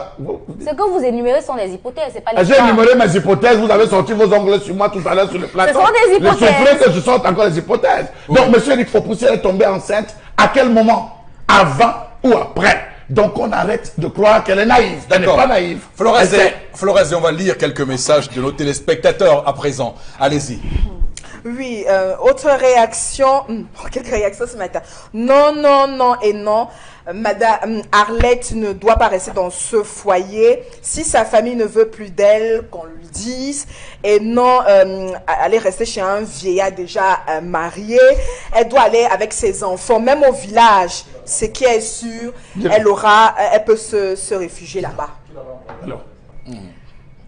Ce que vous énumérez sont des hypothèses, c'est pas les J'ai énuméré mes hypothèses, vous avez sorti vos ongles sur moi tout à l'heure sur le plateau. Ce sont des hypothèses. Je souffrais que je sorte encore les hypothèses. Oui. Donc, monsieur Eric Fopoussi, elle est tombée enceinte. À quel moment? Avant ou après? Donc, on arrête de croire qu'elle est naïve. Elle n'est pas naïve. Florazé, on va lire quelques messages de nos téléspectateurs à présent. Allez-y. Oui, autre réaction. Quelle réaction ce matin? Non, non, non et non. Madame Arlette ne doit pas rester dans ce foyer. Si sa famille ne veut plus d'elle, qu'on lui dise. Et non, aller rester chez un vieillard déjà marié. Elle doit aller avec ses enfants, même au village. Ce qui est sûr, elle peut se réfugier là-bas. Alors.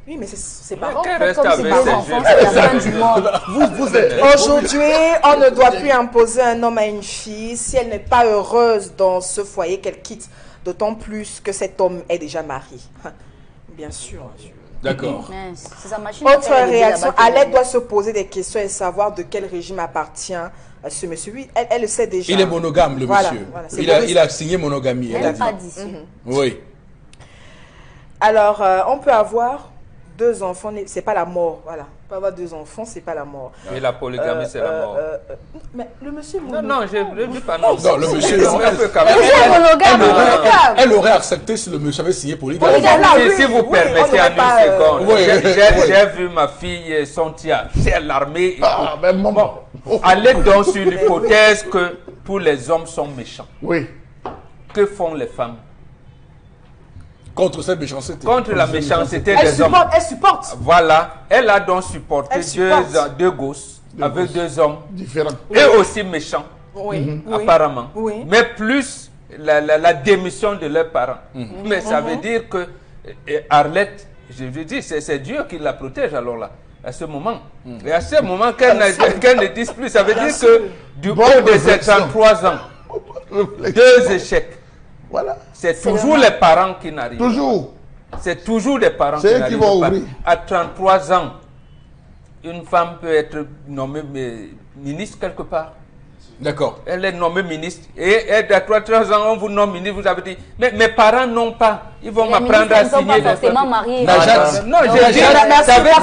Oui, mais ses parents, comme ses enfants, c'est la fin du monde. Aujourd'hui, on ne doit plus imposer un homme à une fille si elle n'est pas heureuse dans ce foyer qu'elle quitte. D'autant plus que cet homme est déjà marié. Bien sûr. D'accord. Autre réaction, Alette doit se poser des questions et savoir de quel régime appartient ce monsieur. Oui, elle le sait déjà. Il est monogame, le monsieur. Voilà, il a signé monogamie. Elle n'a pas dit. Oui. Alors, on peut avoir 2 enfants, c'est pas la mort, voilà. On peut avoir 2 enfants, c'est pas la mort. Et la polygamie, c'est la mort. Mais le monsieur... Non, je ne dis pas non. Non, le monsieur... Elle aurait accepté si le monsieur avait signé polygamie. Si vous permettez à 1 seconde, j'ai vu ma fille Sontia, c'est l'armée. Allez donc sur l'hypothèse que tous les hommes sont méchants. Oui. Que font les femmes? Contre cette méchanceté. Contre la méchanceté des hommes. Elle supporte. Voilà. Elle a donc supporté 2 gosses avec 2 hommes différents. Et aussi méchants. Oui. Apparemment. Oui. Mais plus la démission de leurs parents. Mais ça veut dire que Arlette, je veux dire, c'est Dieu qui la protège alors là. À ce moment. Et à ce moment qu'elle ne dise plus, ça veut dire que du haut de ses 33 ans, 2 échecs. Voilà. C'est toujours les parents qui n'arrivent pas. Toujours. C'est toujours des parents qui n'arrivent pas. Ouvrir. À 33 ans, une femme peut être nommée ministre quelque part. D'accord. Elle est nommée ministre. Et à 33 ans, on vous nomme ministre, vous avez dit, mais mes parents n'ont pas. Ils vont m'apprendre à signer. Ils ne sont pas forcément mariés. Non, je dis, ça veut dire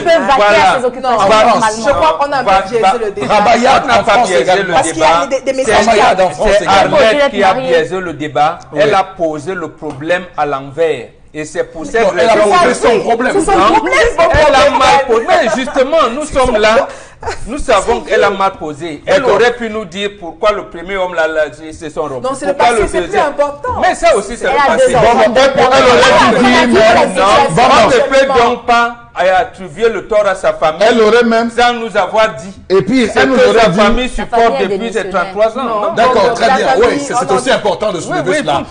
peuvent vaquer à ses occupations normalement. Je crois qu'on a un peu biaisé le débat. Rabayad en France également. Parce qu'il y a des messages. C'est Arlette qui a biaisé le débat. Elle a posé le problème à l'envers. Et c'est pour cette raison. Elle a posé son problème. Elle a mal posé. Mais justement, nous sommes là. Nous savons qu'elle a mal posé. Elle aurait pu nous dire pourquoi le premier homme là, c'est son robe. Non, c'est le passé, c'est plus important. Mais ça aussi, c'est le passé. Elle aurait pu dire, on ne peut donc pas attribuer le tort à sa famille. Elle aurait même sans nous avoir dit. Et puis, elle nous aurait dit. Sa famille supporte depuis ses 33 ans. D'accord, très bien. Oui, c'est aussi important de soulever cela.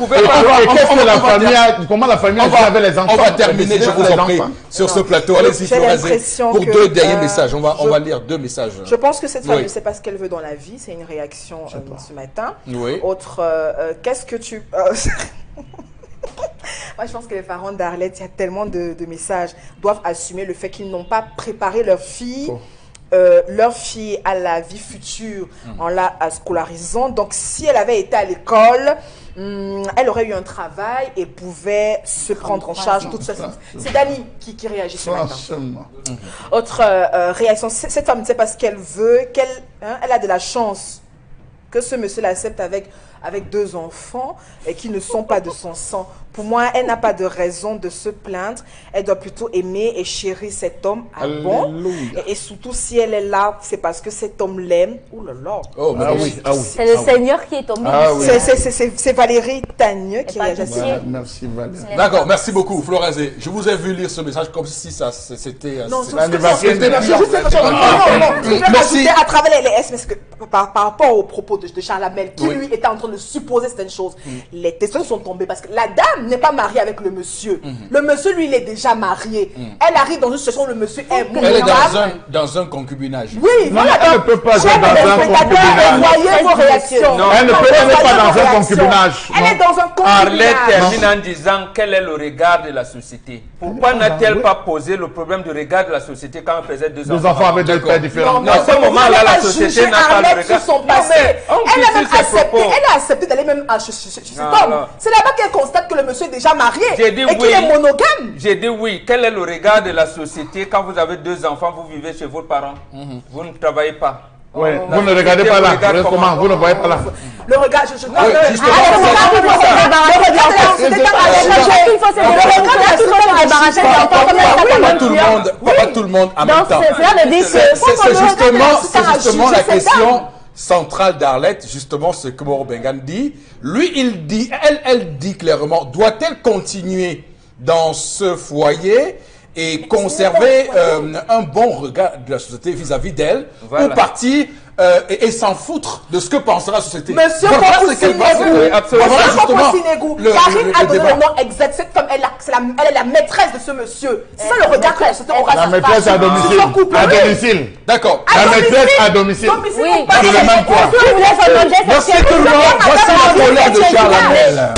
Comment la famille a avec les enfants? On va terminer, je vous en prie, sur ce plateau. Allez-y, Florazé, pour 2 derniers messages. On va lire 2 messages. Je pense que cette femme ne sait pas ce qu'elle veut dans la vie. C'est une réaction ce matin. Oui. Autre, qu'est-ce que tu... Moi, je pense que les parents d'Arlette, il y a tellement de messages, doivent assumer le fait qu'ils n'ont pas préparé leur fille à la vie future en la scolarisant. Donc, si elle avait été à l'école, elle aurait eu un travail et pouvait se prendre en charge toute seule. C'est Dani qui réagit ce matin. Autre réaction, cette femme ne sait pas ce qu'elle veut, elle a de la chance que ce monsieur l'accepte avec 2 enfants et qui ne sont pas de son sang. Pour moi, elle n'a pas de raison de se plaindre. Elle doit plutôt aimer et chérir cet homme à bon. Et surtout, si elle est là, c'est parce que cet homme l'aime. Ouh là là. Oh, oui. C'est le Seigneur qui est tombé. C'est Valérie Tagneux qui réagit. Merci Valérie. D'accord, merci beaucoup, Florazé. Je vous ai vu lire ce message comme si c'était... Non, merci. À travers les SMS, que par rapport aux propos de Charles Hamel, qui lui était en train de supposer certaines choses, les testons sont tombés parce que la dame n'est pas mariée avec le monsieur. Le monsieur, lui, il est déjà marié. Elle arrive dans une situation où le monsieur est monogame. Elle est dans un concubinage. Oui, non, elle ne peut pas être dans un concubinage. Voyez vos réactions. Non, elle ne peut pas dans un concubinage. Elle est dans un concubinage. Arlette termine en disant quel est le regard de la société. Pourquoi n'a-t-elle pas posé le problème du regard de la société quand elle faisait deux enfants avec des pères différents? Non, à ce moment-là, la société n'a pas le regard. Son passé. Elle a accepté d'aller même chez cet homme. C'est là-bas qu'elle constate que le monsieur est déjà marié et qu'il est monogame. J'ai dit oui. Quel est le regard de la société quand vous avez deux enfants, vous vivez chez vos parents, vous ne travaillez pas? Oui, vous ne regardez pas là. Comment vous ne voyez pas là? Le regard, pas tout le monde en même temps. C'est justement la question centrale d'Arlette, justement ce que Moro Bengan dit. Lui, il dit, elle dit clairement, doit-elle continuer dans ce foyer et conserver un bon regard de la société vis-à-vis d'elle, ou partir et s'en foutre de ce que pensera la société. Monsieur Poposinegou, Karine a donné le nom exact. Cette femme, elle est la maîtresse de ce monsieur. C'est ça le regard que la société aura. La maîtresse à domicile. À domicile. D'accord. La maîtresse à domicile. Oui, c'est le même quoi. Voici tout le monde. Voici la colère de Charles Hamel.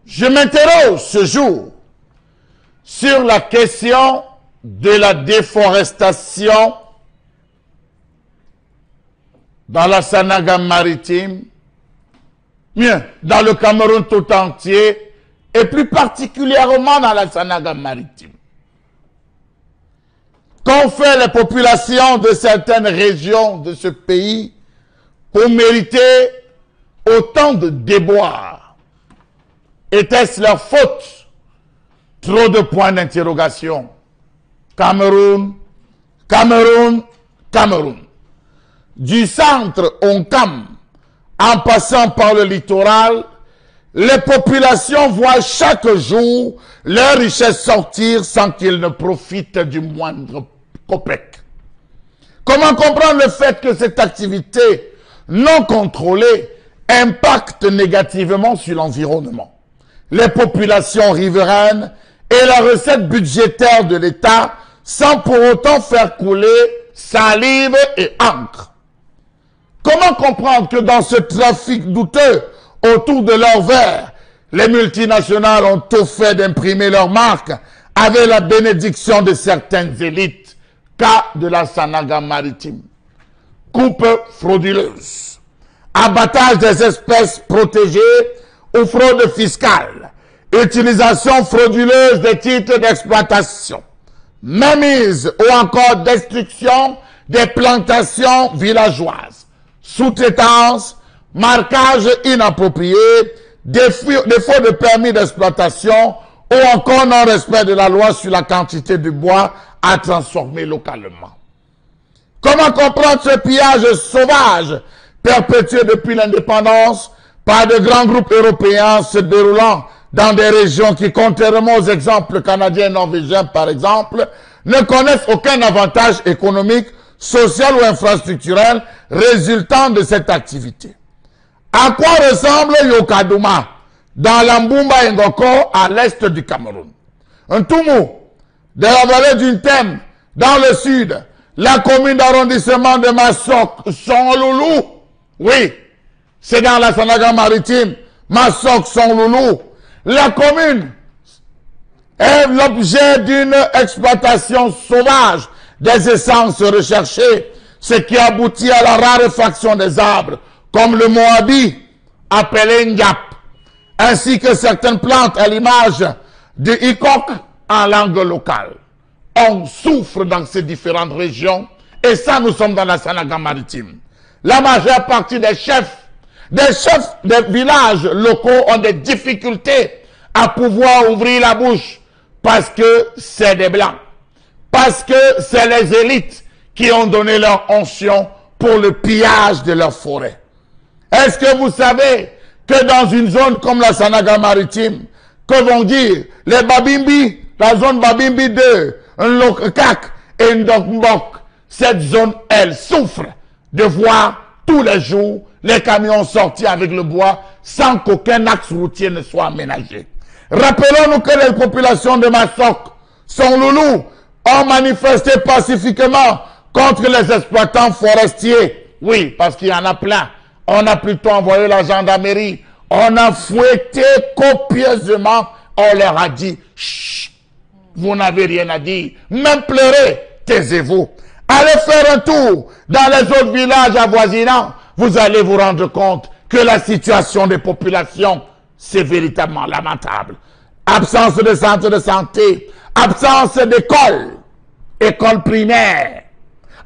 Je m'interroge ce jour sur la question de la déforestation dans la Sanaga maritime, bien, dans le Cameroun tout entier, et plus particulièrement dans la Sanaga maritime. Qu'ont fait les populations de certaines régions de ce pays pour mériter autant de déboires? Était-ce leur faute? Trop de points d'interrogation. Cameroun, Cameroun, Cameroun. Du centre Onkam, en passant par le littoral, les populations voient chaque jour leurs richesses sortir sans qu'ils ne profitent du moindre copec. Comment comprendre le fait que cette activité non contrôlée impacte négativement sur l'environnement, les populations riveraines et la recette budgétaire de l'État sans pour autant faire couler salive et encre? Comment comprendre que dans ce trafic douteux autour de leur verre, les multinationales ont tout fait d'imprimer leur marque avec la bénédiction de certaines élites, cas de la Sanaga maritime? Coupe frauduleuse, abattage des espèces protégées ou fraude fiscale, utilisation frauduleuse des titres d'exploitation, mainmise ou encore destruction des plantations villageoises, sous-traitance, marquage inapproprié, défaut de permis d'exploitation ou encore non-respect de la loi sur la quantité de bois à transformer localement. Comment comprendre ce pillage sauvage perpétué depuis l'indépendance par de grands groupes européens se déroulant dans des régions qui, contrairement aux exemples canadiens et norvégiens par exemple, ne connaissent aucun avantage économique, social ou infrastructurel résultant de cette activité? À quoi ressemble Yokaduma dans l'Ambumba Ngoko à l'est du Cameroun? Un Toumou de la vallée d'une Thème dans le sud, la commune d'arrondissement de Massok, Son-Loulou, oui, c'est dans la Sanaga maritime, Massok, Son-Loulou. La commune est l'objet d'une exploitation sauvage des essences recherchées, ce qui aboutit à la raréfaction des arbres, comme le Moabi, appelé Ngap, ainsi que certaines plantes à l'image de Ikok en langue locale. On souffre dans ces différentes régions, et ça, nous sommes dans la Sanaga maritime. La majeure partie des chefs des villages locaux ont des difficultés à pouvoir ouvrir la bouche parce que c'est des blancs, parce que c'est les élites qui ont donné leur onction pour le pillage de leurs forêts. Est-ce que vous savez que dans une zone comme la Sanaga maritime, que vont dire les Babimbi, la zone Babimbi 2, Nlokakak et Ndokmbok, cette zone, elle souffre de voir tous les jours les camions sortir avec le bois sans qu'aucun axe routier ne soit aménagé. Rappelons-nous que les populations de Massok, son loulou, ont manifesté pacifiquement contre les exploitants forestiers. Oui, parce qu'il y en a plein. On a plutôt envoyé la gendarmerie. On a fouetté copieusement. On leur a dit, chut, vous n'avez rien à dire. Même pleurer, taisez-vous. Allez faire un tour dans les autres villages avoisinants. Vous allez vous rendre compte que la situation des populations, c'est véritablement lamentable. Absence de centre de santé, absence d'école, école primaire,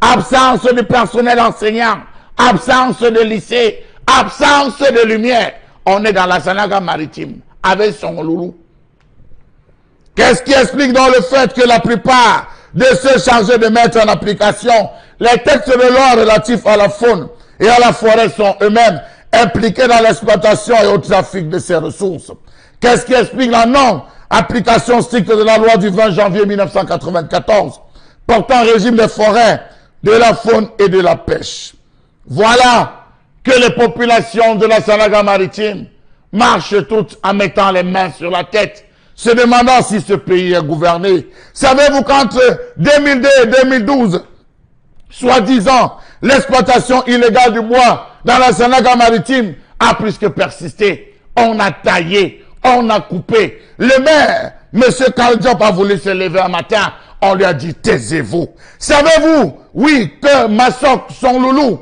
absence de personnel enseignant, absence de lycée, absence de lumière. On est dans la Sanaga maritime avec son loulou. Qu'est-ce qui explique donc le fait que la plupart de ceux chargés de mettre en application les textes de loi relatifs à la faune et à la forêt sont eux-mêmes impliqués dans l'exploitation et au trafic de ces ressources? Qu'est-ce qui explique la non-application stricte de la loi du 20 janvier 1994 portant régime des forêts, de la faune et de la pêche? Voilà que les populations de la Sanaga maritime marchent toutes en mettant les mains sur la tête, se demandant si ce pays est gouverné. Savez-vous qu'entre 2002 et 2012, soi-disant, l'exploitation illégale du bois dans la Sanaga maritime a plus que persisté. On a taillé, on a coupé. Le maire, M. Karl Diop, a voulu se lever un matin. On lui a dit, taisez-vous. Savez-vous, oui, que Massok, son loulou,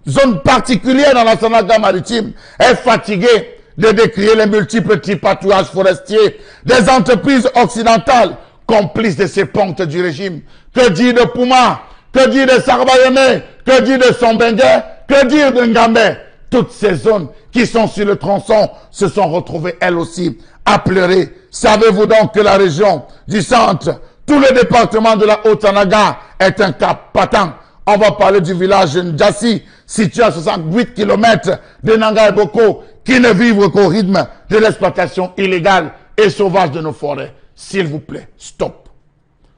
zone particulière dans la Sanaga maritime, est fatiguée de décrire les multiples tripatouages forestiers des entreprises occidentales complices de ces pontes du régime. Que dire de Pouma? Que dire de Sarbayeme? Que dire de Sombengue? Que dire de Ngambé? Toutes ces zones qui sont sur le tronçon se sont retrouvées elles aussi à pleurer. Savez-vous donc que la région du centre, tout le département de la Haute-Sanaga est un cas patent? On va parler du village Ndjassi, situé à 68 km de Nanga et Boko, qui ne vivent qu'au rythme de l'exploitation illégale et sauvage de nos forêts. S'il vous plaît, stop.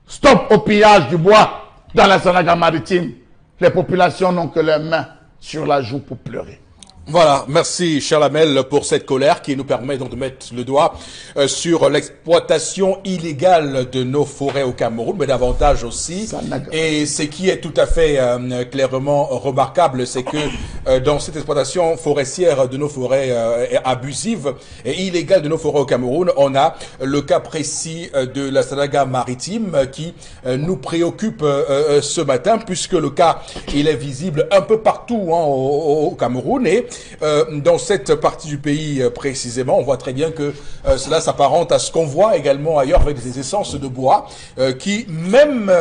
Stop au pillage du bois dans la Sanaga maritime. Les populations n'ont que leurs mains sur la joue pour pleurer. Voilà, merci Charlamel pour cette colère qui nous permet donc de mettre le doigt sur l'exploitation illégale de nos forêts au Cameroun, mais davantage aussi. Et ce qui est tout à fait clairement remarquable, c'est que dans cette exploitation forestière de nos forêts abusives et illégales de nos forêts au Cameroun, on a le cas précis de la Sanaga maritime qui nous préoccupe ce matin, puisque le cas, il est visible un peu partout au Cameroun. Et dans cette partie du pays précisément, on voit très bien que cela s'apparente à ce qu'on voit également ailleurs avec des essences de bois qui, même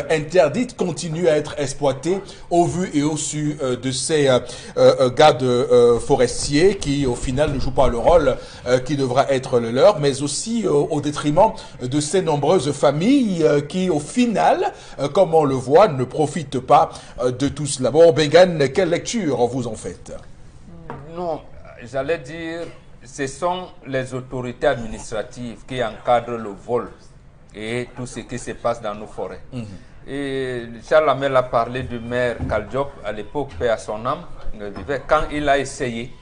interdites, continuent à être exploitées au vu et au su de ces gardes forestiers qui, au final, ne jouent pas le rôle qui devra être le leur, mais aussi au détriment de ces nombreuses familles qui, au final, comme on le voit, ne profitent pas de tout cela. Bon, Bengan, quelle lecture vous en faites? Non, j'allais dire, ce sont les autorités administratives qui encadrent le vol et tout ce qui se passe dans nos forêts. Et Charles Lamel a parlé du maire Karl Diop, à l'époque, paix à son âme, quand il a essayé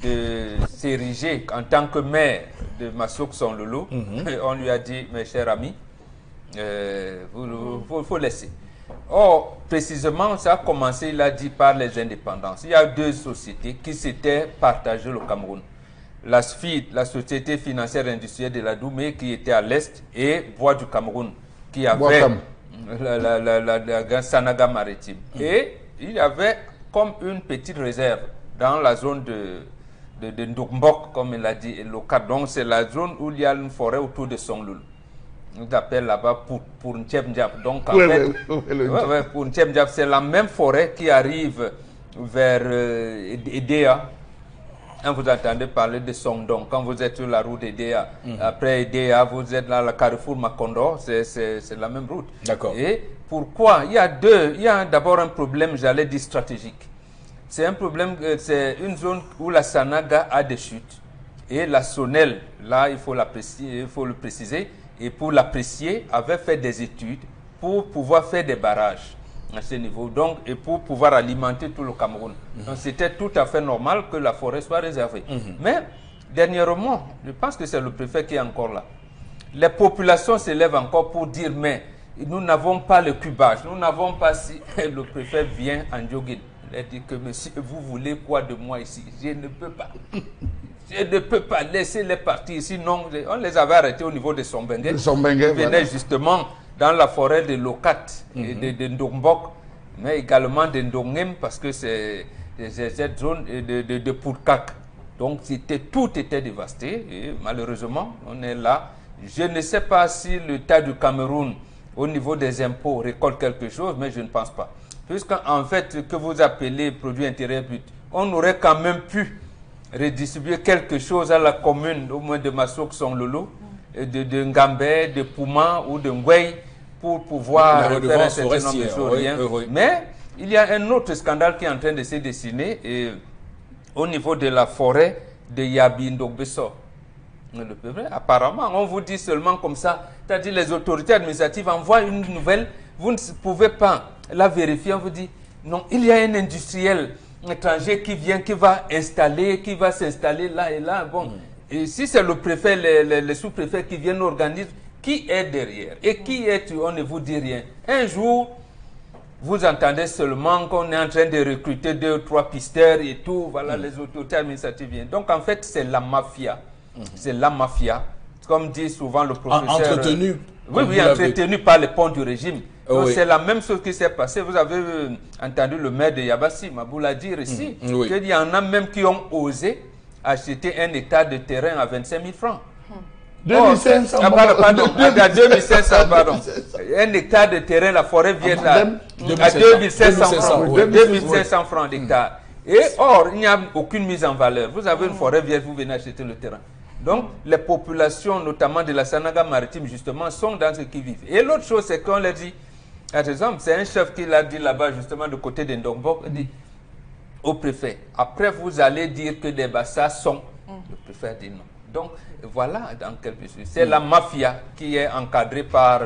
de s'ériger en tant que maire de Massok Son Loulou. On lui a dit, mes chers amis, faut laisser. Or, précisément, ça a commencé, il a dit, par les indépendances. Il y a deux sociétés qui s'étaient partagées au Cameroun. La SFID, la Société financière industrielle de la Doumé, qui était à l'est, et Bois du Cameroun, qui avait la Sanaga maritime. Et il y avait comme une petite réserve dans la zone de Ndoumbok, comme il a dit, et Loka. Donc, c'est la zone où il y a une forêt autour de Sonloul. On appelle là-bas pour Ntchep-Ndiap. Donc, en fait, pour Ntchep-Ndiap, c'est la même forêt qui arrive vers Edea. Quand vous entendez parler de Songdong, quand vous êtes sur la route d'Edea, après Edea, vous êtes dans le carrefour Makondo, c'est la même route. D'accord. Et pourquoi? Il y a d'abord un problème, j'allais dire stratégique. c'est un problème, c'est une zone où la Sanaga a des chutes. Et la Sonel, là, il faut le préciser, et pour l'apprécier, avait fait des études pour pouvoir faire des barrages à ce niveau, donc, et pour pouvoir alimenter tout le Cameroun. Donc, c'était tout à fait normal que la forêt soit réservée. Mais, dernièrement, je pense que c'est le préfet qui est encore là. Les populations s'élèvent encore pour dire, mais nous n'avons pas le cubage, nous n'avons pas si... Le préfet vient en jogging. Il a dit que, monsieur, vous voulez quoi de moi ici? Je ne peux pas. Je ne peux pas laisser les partir, sinon on les avait arrêtés au niveau de Sombengue. Ils venaient justement dans la forêt de Lokat et de Ndombok, mais également de Ndongem, parce que c'est cette zone de Pourkak. Donc tout était dévasté et malheureusement on est là. Je ne sais pas si l'État du Cameroun au niveau des impôts récolte quelque chose, mais je ne pense pas. Puisqu'en fait, que vous appelez produit intérieur brut, on aurait quand même pu redistribuer quelque chose à la commune, au moins de Massouk Sonlolo, de Ngambé, de Pouma ou de Ngwei, pour pouvoir faire un certain nombre de choses. Mais il y a un autre scandale qui est en train de se dessiner au niveau de la forêt de Yabi Ndogbeso. Apparemment, on vous dit seulement comme ça, c'est-à-dire les autorités administratives envoient une nouvelle, vous ne pouvez pas la vérifier, on vous dit, non, il y a un industriel étranger qui vient, qui va s'installer là et là. Bon, et si c'est le préfet, les sous-préfets qui viennent organiser, qui est derrière? Et qui est-tu? On ne vous dit rien. Un jour, vous entendez seulement qu'on est en train de recruter 2 ou 3 pisteurs et tout. Voilà, les autorités administratives viennent. Donc, en fait, c'est la mafia. C'est la mafia. Comme dit souvent le professeur. Entretenu. Oui, entretenu par les ponts du régime. C'est la même chose qui s'est passée. Vous avez entendu le maire de Yabassi, Maboula, dire ici qu'il y en a même qui ont osé acheter un hectare de terrain à 25 000 francs. 2500 à 2500, pardon. Un hectare de terrain, la forêt vient à 2500 francs. 2500 francs d'hectare. Et or, il n'y a aucune mise en valeur. Vous avez une forêt vierge, vous venez acheter le terrain. Donc, les populations, notamment de la Sanaga maritime, justement, sont dans ce qui vivent. Et l'autre chose, c'est qu'on leur dit, par exemple, c'est un chef qui l'a dit là-bas, justement, du côté de Ndombok, il dit au préfet, après vous allez dire que les bassins sont. Le préfet dit non. Donc, voilà dans quel pays. C'est la mafia qui est encadrée par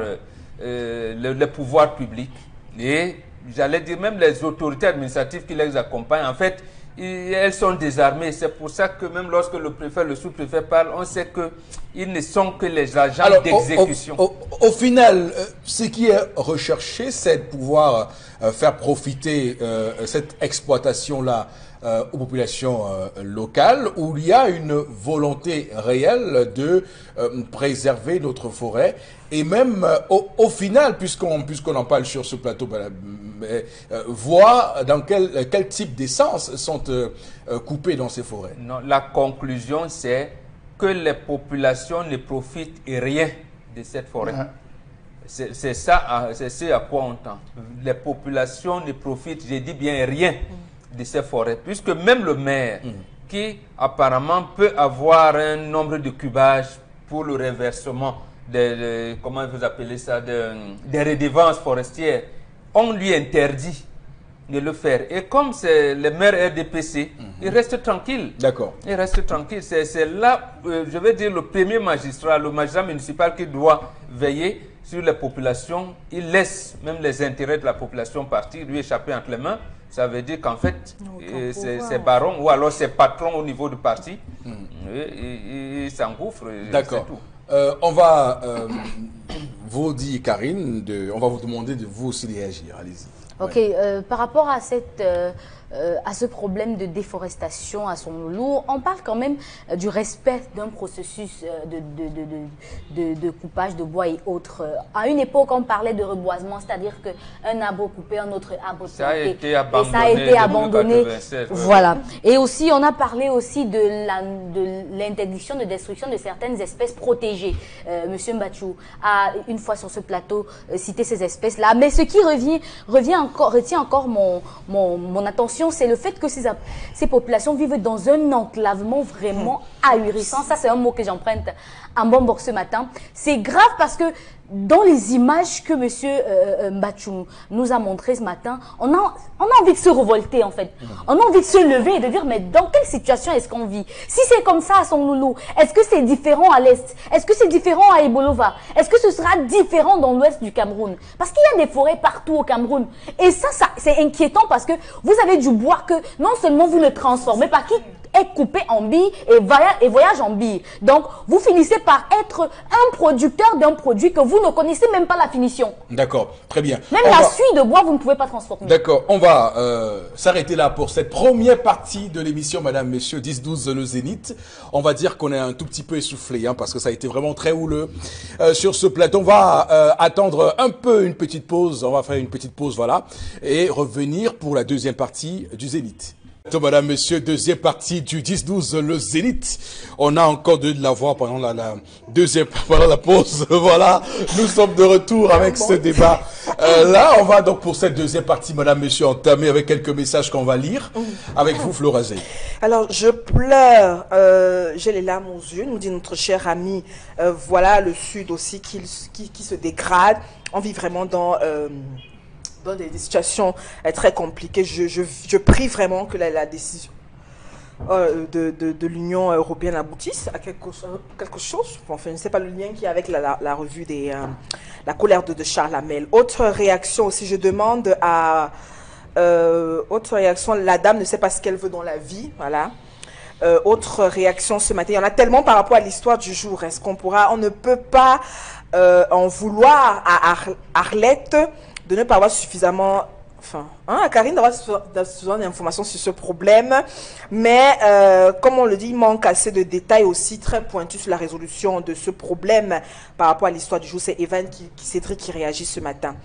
le pouvoir public. Et j'allais dire même les autorités administratives qui les accompagnent. En fait, elles sont désarmées. C'est pour ça que même lorsque le préfet, le sous-préfet parle, on sait qu'ils ne sont que les agents d'exécution. Au final, ce qui est recherché, c'est de pouvoir faire profiter cette exploitation-là aux populations locales, où il y a une volonté réelle de préserver notre forêt. Et même au final, puisqu'on en parle sur ce plateau, voir dans quel type d'essence sont coupées dans ces forêts. Non, la conclusion, c'est que les populations ne profitent rien de cette forêt. C'est ce à quoi on tend. Les populations ne profitent, je dis bien rien, de ces forêts, puisque même le maire, qui apparemment peut avoir un nombre de cubages pour le reversement comment vous appelez ça, des redevances forestières, on lui interdit de le faire. Et comme c'est le maire RDPC, il reste tranquille. D'accord. Il reste tranquille. C'est là, je vais dire, le premier magistrat, le magistrat municipal qui doit veiller sur les populations. Il laisse même les intérêts de la population partir, lui échapper entre les mains. Ça veut dire qu'en fait, ces barons ou alors ces patrons au niveau du parti, ils s'engouffrent. D'accord. On va vous dire, Karine, on va vous demander de vous aussi réagir. Allez-y. Ok, par rapport à ce problème de déforestation à son lot, on parle quand même du respect d'un processus de coupage de bois et autres. À une époque, on parlait de reboisement, c'est-à-dire qu'un arbre coupé, un autre arbre planté. Ça a été abandonné. Et ça a été abandonné. Voilà. Et aussi, on a parlé aussi de l'interdiction de destruction de certaines espèces protégées. Monsieur Mbachou a, une fois sur ce plateau, cité ces espèces-là. Mais ce qui retient encore mon attention, c'est le fait que ces populations vivent dans un enclavement vraiment ahurissant. Ça, c'est un mot que j'emprunte à Mbombour ce matin. C'est grave parce que dans les images que M. Mbachou nous a montrées ce matin, on a envie de se révolter en fait. On a envie de se lever et de dire mais dans quelle situation est-ce qu'on vit? Si c'est comme ça à Songloulou, est-ce que c'est différent à l'Est? Est-ce que c'est différent à Ebolova? Est-ce que ce sera différent dans l'Ouest du Cameroun? Parce qu'il y a des forêts partout au Cameroun. Et ça c'est inquiétant parce que vous avez du bois que non seulement vous ne transformez pas, qui est coupé en billes et voyage en billes. Donc, vous finissez par être un producteur d'un produit que vous ne connaissez même pas la finition. D'accord, très bien. Même la suie de bois, vous ne pouvez pas transformer. D'accord, on va s'arrêter là pour cette première partie de l'émission, madame, messieurs, 10-12 le Zénith. On va dire qu'on est un tout petit peu essoufflé, hein, parce que ça a été vraiment très houleux sur ce plateau. On va attendre un peu une petite pause, on va faire une petite pause, voilà, et revenir pour la deuxième partie du Zénith. Madame, monsieur, deuxième partie du 10-12, le Zénith. On a encore de la voix pendant la deuxième, pendant la pause. Voilà, nous sommes de retour avec ce débat. Là, on va donc pour cette deuxième partie, madame, monsieur, entamer avec quelques messages qu'on va lire. Avec vous, Flora Zey. Alors, je pleure, j'ai les larmes aux yeux, nous dit notre cher ami. Voilà le Sud aussi qui se dégrade. On vit vraiment dans des situations très compliquées. Je prie vraiment que la décision de l'Union européenne aboutisse à quelque chose. Enfin, je ne sais pas le lien qu'il y a avec la revue la colère de Charles Hamel. Autre réaction aussi, je demande à... autre réaction, la dame ne sait pas ce qu'elle veut dans la vie. Voilà. Autre réaction ce matin, il y en a tellement par rapport à l'histoire du jour. Est-ce qu'on on ne peut pas en vouloir à Arlette de ne pas avoir suffisamment, à Karine d'avoir suffisamment d'informations sur ce problème, mais comme on le dit, il manque assez de détails aussi très pointus sur la résolution de ce problème par rapport à l'histoire du jour. C'est Evan Cédric qui réagit ce matin.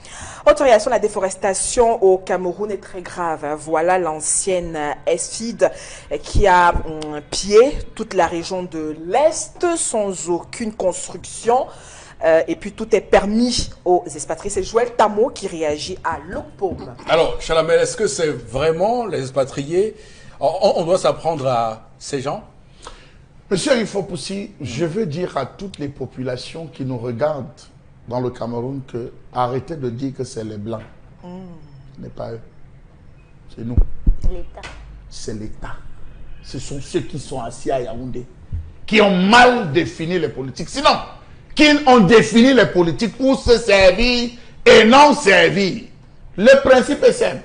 Autre réaction, la déforestation au Cameroun est très grave. Voilà l'ancienne ESFID qui a pillé toute la région de l'Est sans aucune construction. Et puis tout est permis aux expatriés. C'est Joël Tamo qui réagit à l'OPOM. Alors, Chalamel, est-ce que c'est vraiment les expatriés? On doit s'apprendre à ces gens? Monsieur Rifopoussi, je veux dire à toutes les populations qui nous regardent dans le Cameroun que arrêtez de dire que c'est les Blancs. Ce n'est pas eux. C'est nous. L'État. C'est l'État. Ce sont ceux qui sont assis à Yaoundé, qui ont mal défini les politiques. Sinon, qui ont défini les politiques pour se servir et non servir. Le principe est simple.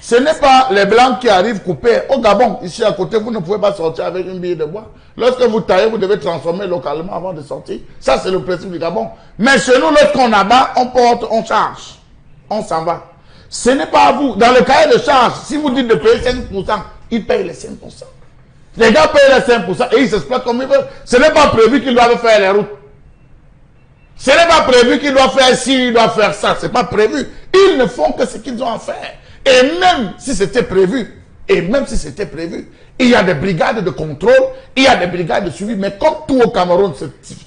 Ce n'est pas les Blancs qui arrivent coupés. Au Gabon, ici à côté, vous ne pouvez pas sortir avec une bille de bois. Lorsque vous taillez, vous devez transformer localement avant de sortir. Ça, c'est le principe du Gabon. Mais chez nous, lorsqu'on abat, on porte, on charge. On s'en va. Ce n'est pas à vous. Dans le cahier de charge, si vous dites de payer 5%, ils payent les 5%. Les gars payent les 5% et ils s'exploitent comme ils veulent. Ce n'est pas prévu qu'ils doivent faire les routes. Ce n'est pas prévu qu'ils doivent faire ci, ils doivent faire ça. Ce n'est pas prévu. Ils ne font que ce qu'ils ont à faire. Et même si c'était prévu, il y a des brigades de contrôle, il y a des brigades de suivi. Mais comme tout au Cameroun se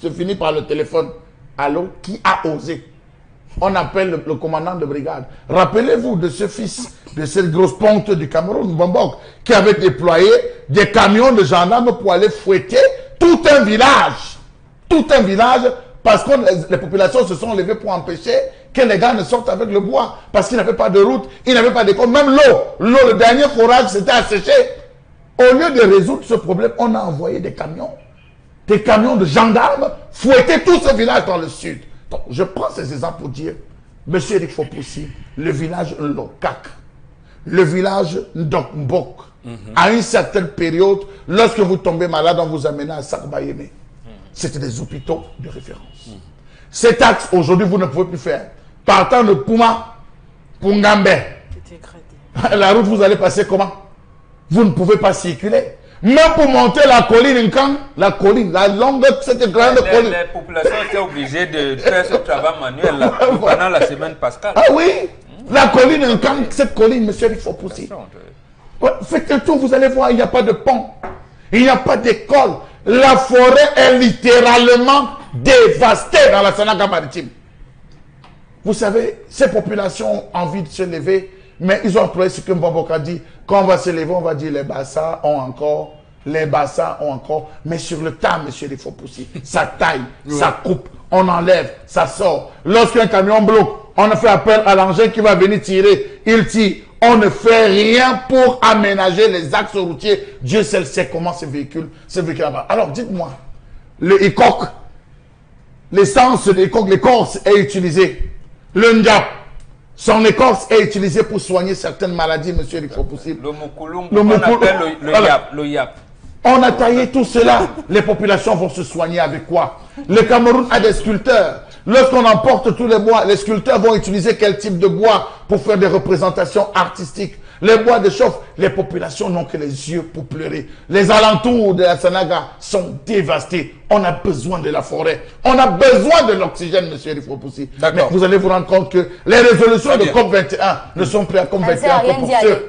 finit par le téléphone, allô, qui a osé? On appelle le commandant de brigade. Rappelez-vous de ce fils, de cette grosse ponte du Cameroun, Mbombour, qui avait déployé des camions de gendarmes pour aller fouetter tout un village. Tout un village. Parce que les populations se sont levées pour empêcher que les gars ne sortent avec le bois. Parce qu'ils n'avaient pas de route, ils n'avaient pas d'école. Même l'eau, le dernier forage s'était asséché. Au lieu de résoudre ce problème, on a envoyé des camions de gendarmes, fouetter tout ce village dans le sud. Donc, je prends ces exemples pour dire, monsieur Eric Fopoussi, le village Lokak, le village Ndokmbok, à une certaine période, lorsque vous tombez malade, on vous amène à Sakbayeme. C'était des hôpitaux de référence. Cet axe, aujourd'hui, vous ne pouvez plus faire. Partant de Pouma, Pungambe, la route, vous allez passer comment? Vous ne pouvez pas circuler. Même pour monter la colline Nkang, la longue, cette grande colline. Les populations étaient obligées de faire ce travail manuel là, pendant la semaine pascale. Ah oui, la colline Nkang, cette colline, monsieur, il faut pousser. Faites un tour, vous allez voir, il n'y a pas de pont. Il n'y a pas d'école. La forêt est littéralement dévastée dans la Sanaka maritime. Vous savez, ces populations ont envie de se lever, mais ils ont employé ce que Mbombouk a dit. Quand on va se lever, on va dire les Bassa ont encore Les bassins ont encore, mais sur le tas, monsieur les faux poussiers, ça taille, ça coupe, on enlève, ça sort. Lorsqu'un camion bloque, on a fait appel à l'engin qui va venir tirer, il tire. On ne fait rien pour aménager les axes routiers. Dieu seul sait comment ce véhicule va. Alors dites-moi, le ECOC, l'essence de l'ECOC, l'écorce est utilisée. Le NDAP, son écorce est utilisée pour soigner certaines maladies, monsieur, il faut possible. On appelle le YAP. On a taillé tout cela. Les populations vont se soigner avec quoi? Le Cameroun a des sculpteurs. Lorsqu'on emporte tous les bois, les sculpteurs vont utiliser quel type de bois pour faire des représentations artistiques? Les bois de chauffe, les populations n'ont que les yeux pour pleurer. Les alentours de la Sanaga sont dévastés. On a besoin de la forêt. On a besoin de l'oxygène, monsieur Rifopoussi. Mais vous allez vous rendre compte que les résolutions de COP21 ne sont plus à COP21 que pour ceux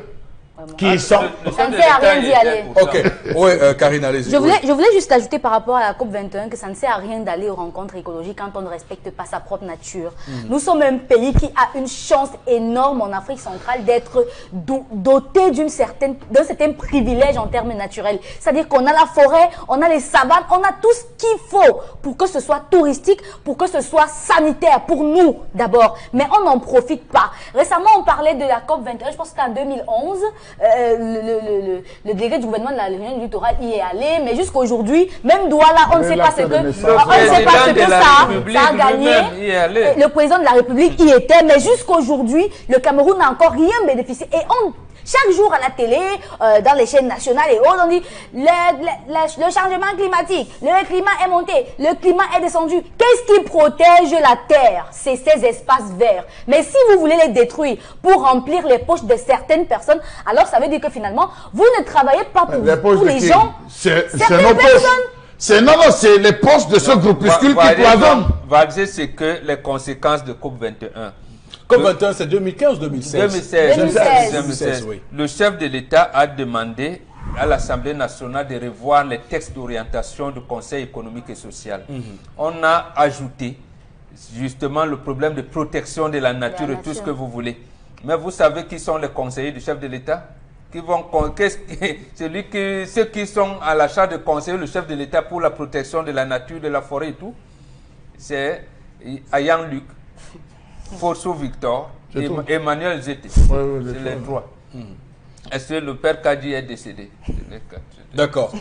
qui sont... Ça ne sert à rien d'y aller. Ok. Oui, Karine, allez-y. Je voulais juste ajouter par rapport à la COP21 que ça ne sert à rien d'aller aux rencontres écologiques quand on ne respecte pas sa propre nature. Nous sommes un pays qui a une chance énorme en Afrique centrale d'être doté d'un certain privilège en termes naturels. C'est-à-dire qu'on a la forêt, on a les savanes, on a tout ce qu'il faut pour que ce soit touristique, pour que ce soit sanitaire pour nous d'abord. Mais on n'en profite pas. Récemment, on parlait de la COP21, je pense que c'était en 2011. Le délégué du gouvernement de la région du littoral y est allé, mais jusqu'à aujourd'hui, même Douala, on ne sait pas ce que ça a gagné. Le président de la République y était, mais jusqu'à aujourd'hui, le Cameroun n'a encore rien bénéficié. Et chaque jour à la télé, dans les chaînes nationales et autres, on dit le changement climatique, le climat est monté, le climat est descendu. Qu'est-ce qui protège la terre? C'est ces espaces verts. Mais si vous voulez les détruire pour remplir les poches de certaines personnes, alors ça veut dire que finalement, vous ne travaillez pas pour les gens. C'est nos poches. C'est les poches de ce groupuscule qui cloisonnent. Valser, c'est que les conséquences de COP21. COP21, c'est 2015 ou 2016 2016, oui. Le chef de l'État a demandé à l'Assemblée nationale de revoir les textes d'orientation du Conseil économique et social. On a ajouté justement le problème de protection de la nature et tout ce que vous voulez. Mais vous savez qui sont les conseillers du chef de l'État? Ceux qui sont à la charge de conseiller le chef de l'État pour la protection de la nature, de la forêt et tout, c'est Ayan Luc, Forceau Victor, Emmanuel Zété. C'est les trois. Est-ce que le père Kadji est décédé? D'accord.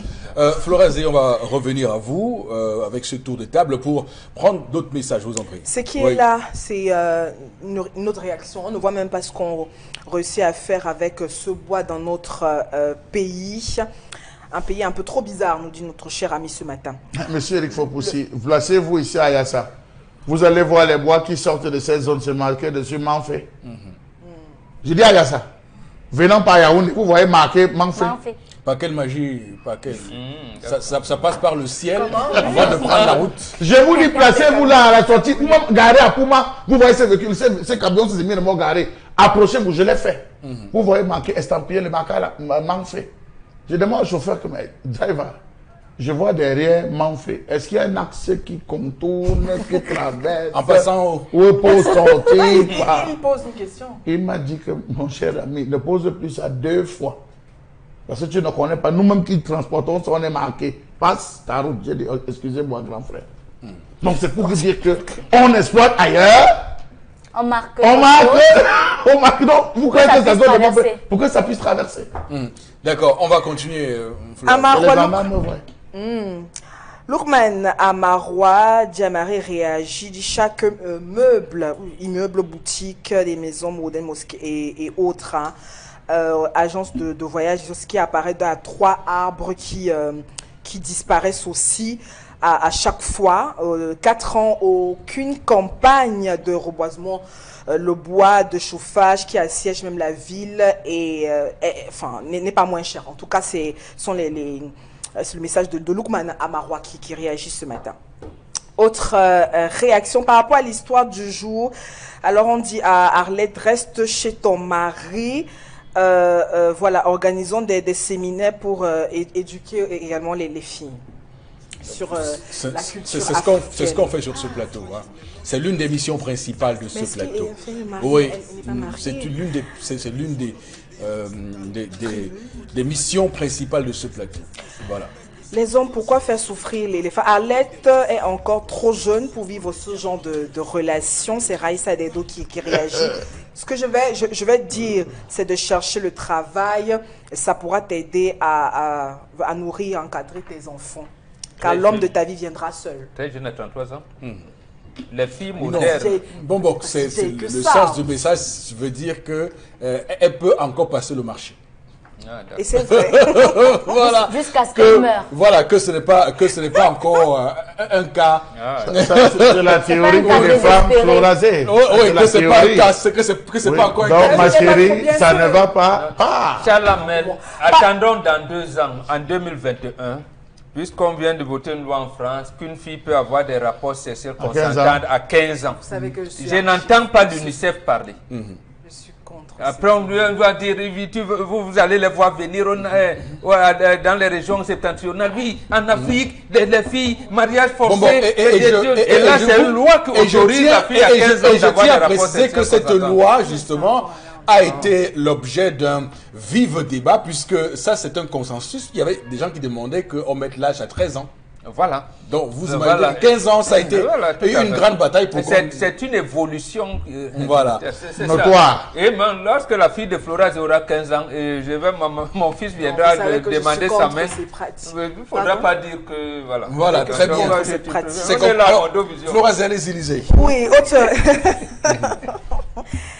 Florazé, on va revenir à vous avec ce tour de table pour prendre d'autres messages, je vous en prie. Ce qui est là, c'est une autre réaction. On ne voit même pas ce qu'on réussit à faire avec ce bois dans notre pays. Un pays un peu trop bizarre, nous dit notre cher ami ce matin. Monsieur Eric Fopoussi, placez-vous ici à Yassa. Vous allez voir les bois qui sortent de cette zone se marquer dessus Manfé. Je dis à Yassa, venant par Yaoundé, vous voyez marqué Manfé. Par quelle magie, par quelle... ça passe par le ciel avant de prendre la route. Je vous dis, placez-vous là à la sortie. Garé à Pouma, vous voyez ces véhicules, ces camions, ces émirements garés. Approchez-vous, je l'ai fait. Vous voyez marqué, estampillé le marqué là, Manfé. Je demande au chauffeur que, driver, je vois derrière Manfé. Est-ce qu'il y a un axe qui contourne, qui traverse? En passant où pour sortir? Il pose une question. Il m'a dit que, mon cher ami, ne pose plus ça 2 fois. Parce que tu ne connais pas. Nous-mêmes qui transportons, on est marqué. Passe ta route. J'ai dit, excusez-moi, grand frère. Donc c'est pour vous dire qu'on exploite ailleurs. On marque. Donc, vous croyez que ça doit demander pour que ça puisse traverser. D'accord, on va continuer. Loukman Amarwa Diamare réagit, dit chaque immeuble, boutique, des maisons modernes, mosquées et autres, agences de voyage, ce qui apparaît dans 3 arbres qui disparaissent aussi à chaque fois. 4 ans, aucune campagne de reboisement. Le bois de chauffage qui assiège même la ville n'est pas moins cher. En tout cas, c'est le message de Loukman Amarwa qui réagit ce matin. Autre réaction par rapport à l'histoire du jour. Alors on dit à Arlette, reste chez ton mari. Voilà, organisons des séminaires pour éduquer également les filles. sur la culture C'est ce qu'on fait sur ce plateau. Hein. C'est l'une des missions principales de ce plateau. Oui, c'est l'une des missions principales de ce plateau. Voilà. Les hommes, pourquoi faire souffrir les femmes? Arlette est encore trop jeune pour vivre ce genre de relation. C'est Raïssa Dedo qui réagit. Ce que je vais dire, c'est de chercher le travail. Ça pourra t'aider à nourrir, encadrer tes enfants. Car l'homme de ta vie viendra seul. Très jeune à 33 ans. Les filles modernes. Le sens du message veut dire qu'elle peut encore passer le marché. Et c'est vrai. Voilà. Jusqu'à ce qu'elle meure. Voilà, que ce n'est pas encore un cas. C'est la théorie pour les femmes florazées. Oui, que c'est pas un cas, que c'est pas encore un cas. Donc, ma chérie, ça ne va pas. Chalamel, attendons dans 2 ans, en 2021, puisqu'on vient de voter une loi en France, qu'une fille peut avoir des rapports sexuels consentants à 15 ans. Vous savez que je n'entends pas l'UNICEF parler. Après, on va dire, vous allez les voir venir dans les régions septentrionales. Oui, en Afrique, les filles, mariage forcé. Et là, c'est une loi qui autorise la fille à 15 ans d'avoir des rapports sexuels. Et je tiens à préciser que cette loi, justement, a été l'objet d'un vif débat, puisque ça, c'est un consensus. Il y avait des gens qui demandaient qu'on mette l'âge à 13 ans. Voilà. Donc, vous imaginez, 15 ans, ça a été une grande bataille pour... C'est une évolution. Voilà. Notoire. Et même lorsque la fille de Floraz aura 15 ans, mon fils viendra demander sa main. Il ne faudra pas dire que... Voilà. Voilà, très bien. C'est comme là, Floraz, allez-y. Oui, autre...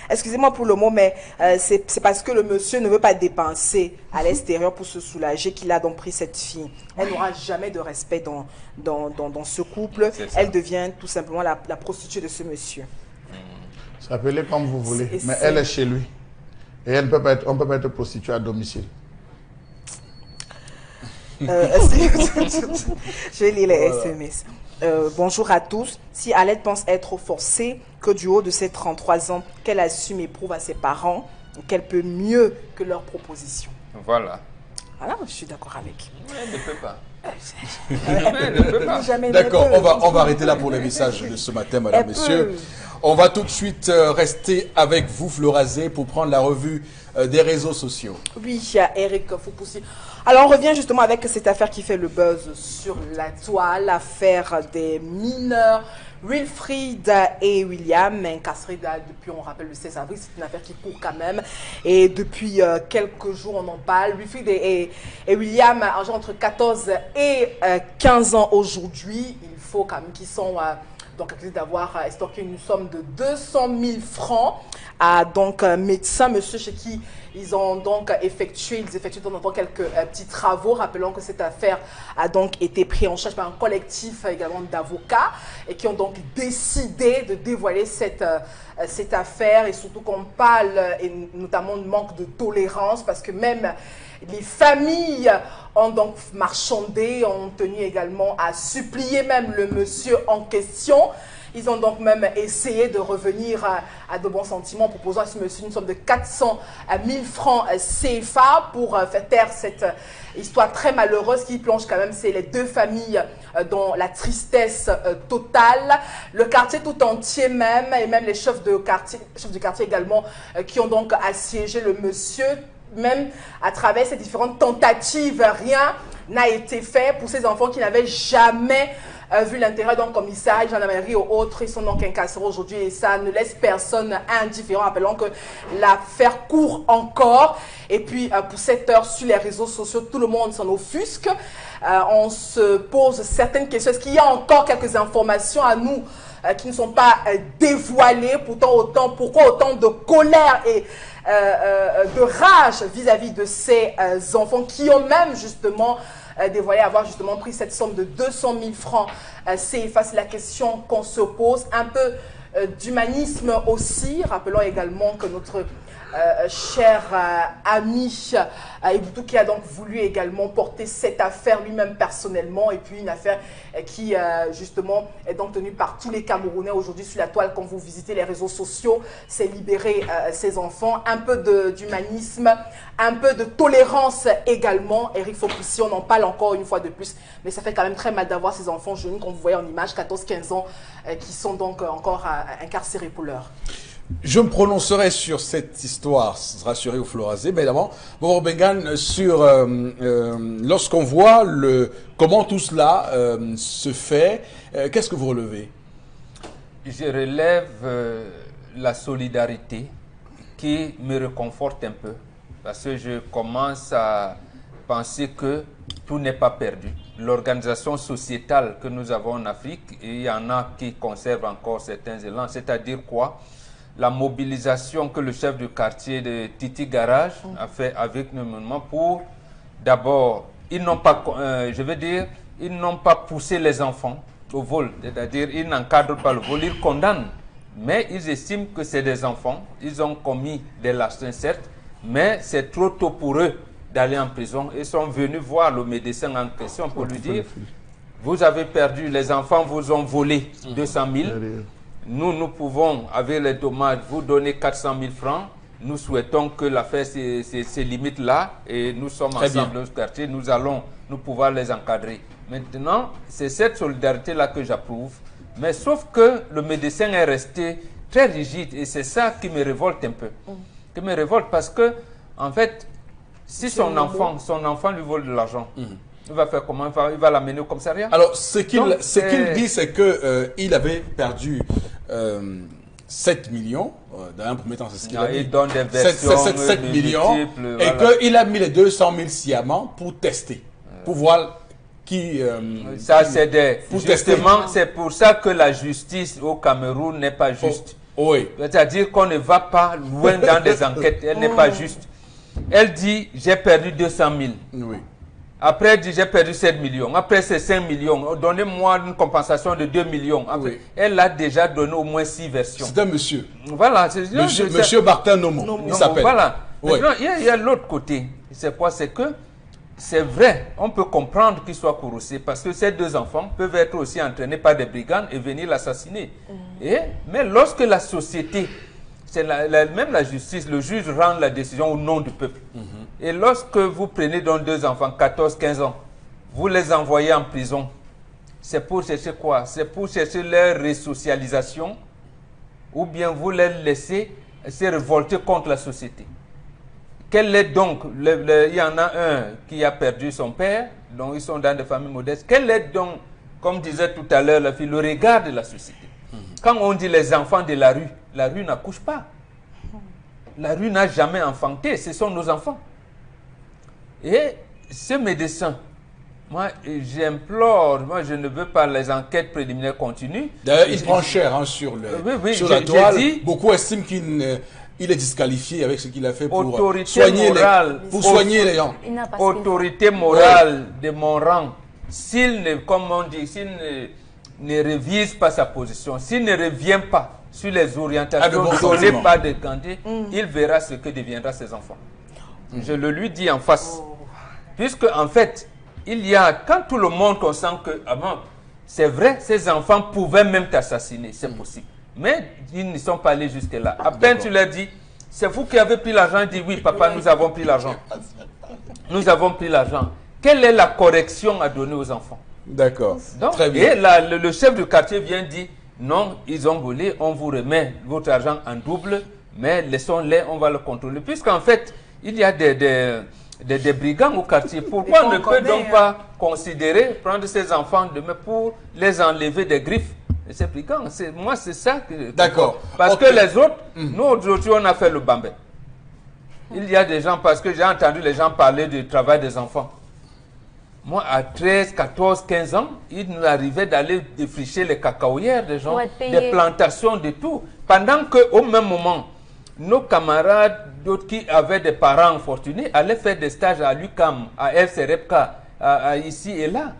Excusez-moi pour le mot, mais c'est parce que le monsieur ne veut pas dépenser à l'extérieur pour se soulager qu'il a donc pris cette fille. Elle n'aura jamais de respect dans ce couple. Elle devient tout simplement la prostituée de ce monsieur. S'appelez comme vous voulez, mais elle est chez lui. Et on ne peut pas être prostituée à domicile. Je lis les SMS. Bonjour à tous. Si Alette pense être forcée, que du haut de ses 33 ans, qu'elle assume et prouve à ses parents qu'elle peut mieux que leurs propositions. Voilà. Voilà, je suis d'accord avec. Elle ne peut pas. D'accord, on va arrêter là pour les messages de ce matin, madame, messieurs. On va tout de suite rester avec vous, Florazé, pour prendre la revue des réseaux sociaux. Oui, il y a Eric Foupoussi. Alors, on revient justement avec cette affaire qui fait le buzz sur la toile, l'affaire des mineurs Wilfried et William, incarcérés depuis, on rappelle, le 16 avril. C'est une affaire qui court quand même. Et depuis quelques jours, on en parle. Wilfried et William, entre 14 et 15 ans aujourd'hui, il faut quand même qu'ils sont... donc accusé d'avoir stocké une somme de 200 000 francs à donc un médecin, monsieur chez qui ils ont donc effectué de temps en temps quelques petits travaux. Rappelons que cette affaire a donc été prise en charge par un collectif également d'avocats et qui ont donc décidé de dévoiler cette affaire, et surtout qu'on parle et notamment de manque de tolérance, parce que même les familles ont donc marchandé, ont tenu également à supplier même le monsieur en question. Ils ont donc même essayé de revenir à de bons sentiments en proposant à ce monsieur une somme de 400 000 francs CFA pour faire taire cette histoire très malheureuse qui plonge quand même les deux familles dans la tristesse totale. Le quartier tout entier même, et même les chefs du quartier également, qui ont donc assiégé le monsieur. Même à travers ces différentes tentatives, rien n'a été fait pour ces enfants qui n'avaient jamais vu l'intérêt d'un commissariat, gendarmerie ou autre. Ils sont donc incarcérés aujourd'hui et ça ne laisse personne indifférent. Rappelons que l'affaire court encore. Et puis, pour cette heure, sur les réseaux sociaux, tout le monde s'en offusque. On se pose certaines questions. Est-ce qu'il y a encore quelques informations à nous qui ne sont pas dévoilées? Pourquoi autant de colère et de rage vis-à-vis de ces enfants qui ont même justement dévoilé avoir justement pris cette somme de 200 000 francs CFA? C'est la question qu'on se pose. Un peu d'humanisme aussi. Rappelons également que notre cher ami Eboutou, qui a donc voulu également porter cette affaire lui-même personnellement, et puis une affaire qui justement est donc tenue par tous les Camerounais aujourd'hui sur la toile. Quand vous visitez les réseaux sociaux, c'est libérer ses enfants, un peu d'humanisme, un peu de tolérance également. Eric Fopoussi, on en parle encore une fois de plus, mais ça fait quand même très mal d'avoir ces enfants jeunes, comme vous voyez en image, 14-15 ans, qui sont donc encore incarcérés pour l'heure. Je me prononcerai sur cette histoire, rassurez au Florazé, mais évidemment, Bobo Bengan, sur lorsqu'on voit comment tout cela se fait, qu'est-ce que vous relevez? Je relève la solidarité qui me réconforte un peu, parce que je commence à penser que tout n'est pas perdu. L'organisation sociétale que nous avons en Afrique, et il y en a qui conservent encore certains élans, c'est-à-dire quoi? La mobilisation que le chef du quartier de Titi Garage a fait avec le mouvement pour, d'abord, ils n'ont pas, ils n'ont pas poussé les enfants au vol, c'est-à-dire ils n'encadrent pas le vol, ils condamnent, mais ils estiment que c'est des enfants, ils ont commis des larcins certes, mais c'est trop tôt pour eux d'aller en prison. Ils sont venus voir le médecin en question pour lui dire, vous avez perdu, les enfants vous ont volé 200 000, nous pouvons, avec les dommages, vous donner 400 000 francs. Nous souhaitons que l'affaire se limite là et nous sommes ensemble dans ce quartier. Nous pouvons les encadrer. Maintenant, c'est cette solidarité-là que j'approuve. Mais sauf que le médecin est resté très rigide et c'est ça qui me révolte un peu. Qui me révolte parce que, en fait, si son enfant lui vole de l'argent, il va faire comment? Il va l'amener au commissariat? Alors, ce qu'il dit, c'est qu'il avait perdu 7 millions. Dans un premier temps, c'est ce qu'il a dit. Il donne des versions 7 millions. Et qu'il a mis les 200 000 sciemment pour tester. Pour voir qui... ça, c'est justement, c'est pour ça que la justice au Cameroun n'est pas juste. Oui. C'est-à-dire qu'on ne va pas loin dans des enquêtes. Elle n'est pas juste. Elle dit, j'ai perdu 200 000. Oui. Après, elle dit, j'ai perdu 7 millions. Après, c'est 5 millions. Donnez-moi une compensation de 2 millions. Après, oui. Elle a déjà donné au moins 6 versions. C'est un monsieur. Voilà. Monsieur Martin Nomo, il s'appelle. Voilà. Oui. Maintenant, il y a l'autre côté. C'est quoi? C'est que c'est vrai, on peut comprendre qu'il soit courroucé parce que ces deux enfants peuvent être aussi entraînés par des brigands et venir l'assassiner. Mais lorsque la société, c'est même la justice, le juge rend la décision au nom du peuple. Et lorsque vous prenez donc deux enfants, 14, 15 ans, vous les envoyez en prison, c'est pour chercher quoi? C'est pour chercher leur resocialisation ou bien vous les laissez se révolter contre la société. Quel est donc, il y en a un qui a perdu son père, donc ils sont dans des familles modestes. Quel est donc, comme disait tout à l'heure la fille, le regard de la société? Quand on dit les enfants de la rue n'accouche pas. La rue n'a jamais enfanté, ce sont nos enfants. Et ce médecin, moi j'implore, moi je ne veux pas les enquêtes préliminaires continues. D'ailleurs, il prend cher hein, sur la toile. Beaucoup estiment qu'il est disqualifié avec ce qu'il a fait pour soigner les gens. Autorité morale de mon rang, s'il ne, comme on dit, s'il ne révise pas sa position, s'il ne revient pas sur les orientations données par des candidats, il verra ce que deviendra ses enfants. Je le lui dis en face. Puisque en fait, il y a, quand tout le monde consent que, c'est vrai, ces enfants pouvaient même t'assassiner, c'est possible. Mais ils ne sont pas allés jusque-là. À peine tu leur dis, c'est vous qui avez pris l'argent, il dit oui, papa, nous avons pris l'argent. Nous avons pris l'argent. Quelle est la correction à donner aux enfants? D'accord. Très bien. Et le chef du quartier vient dire, non, ils ont volé, on vous remet votre argent en double, mais laissons-les, on va le contrôler. Puisqu'en fait, il y a des brigands au quartier. Pourquoi on ne peut donc pas considérer, prendre ces enfants demain pour les enlever des griffes de ces brigands? Moi, c'est ça que... D'accord. Parce que les autres, nous aujourd'hui, on a fait le bambin. Il y a des gens, parce que j'ai entendu les gens parler du travail des enfants. Moi, à 13, 14, 15 ans, il nous arrivait d'aller défricher les cacaoyères des gens, des plantations, de tout. Pendant qu'au même moment, nos camarades, d'autres qui avaient des parents fortunés, allaient faire des stages à l'UQAM, à FCREPCA, ici et là.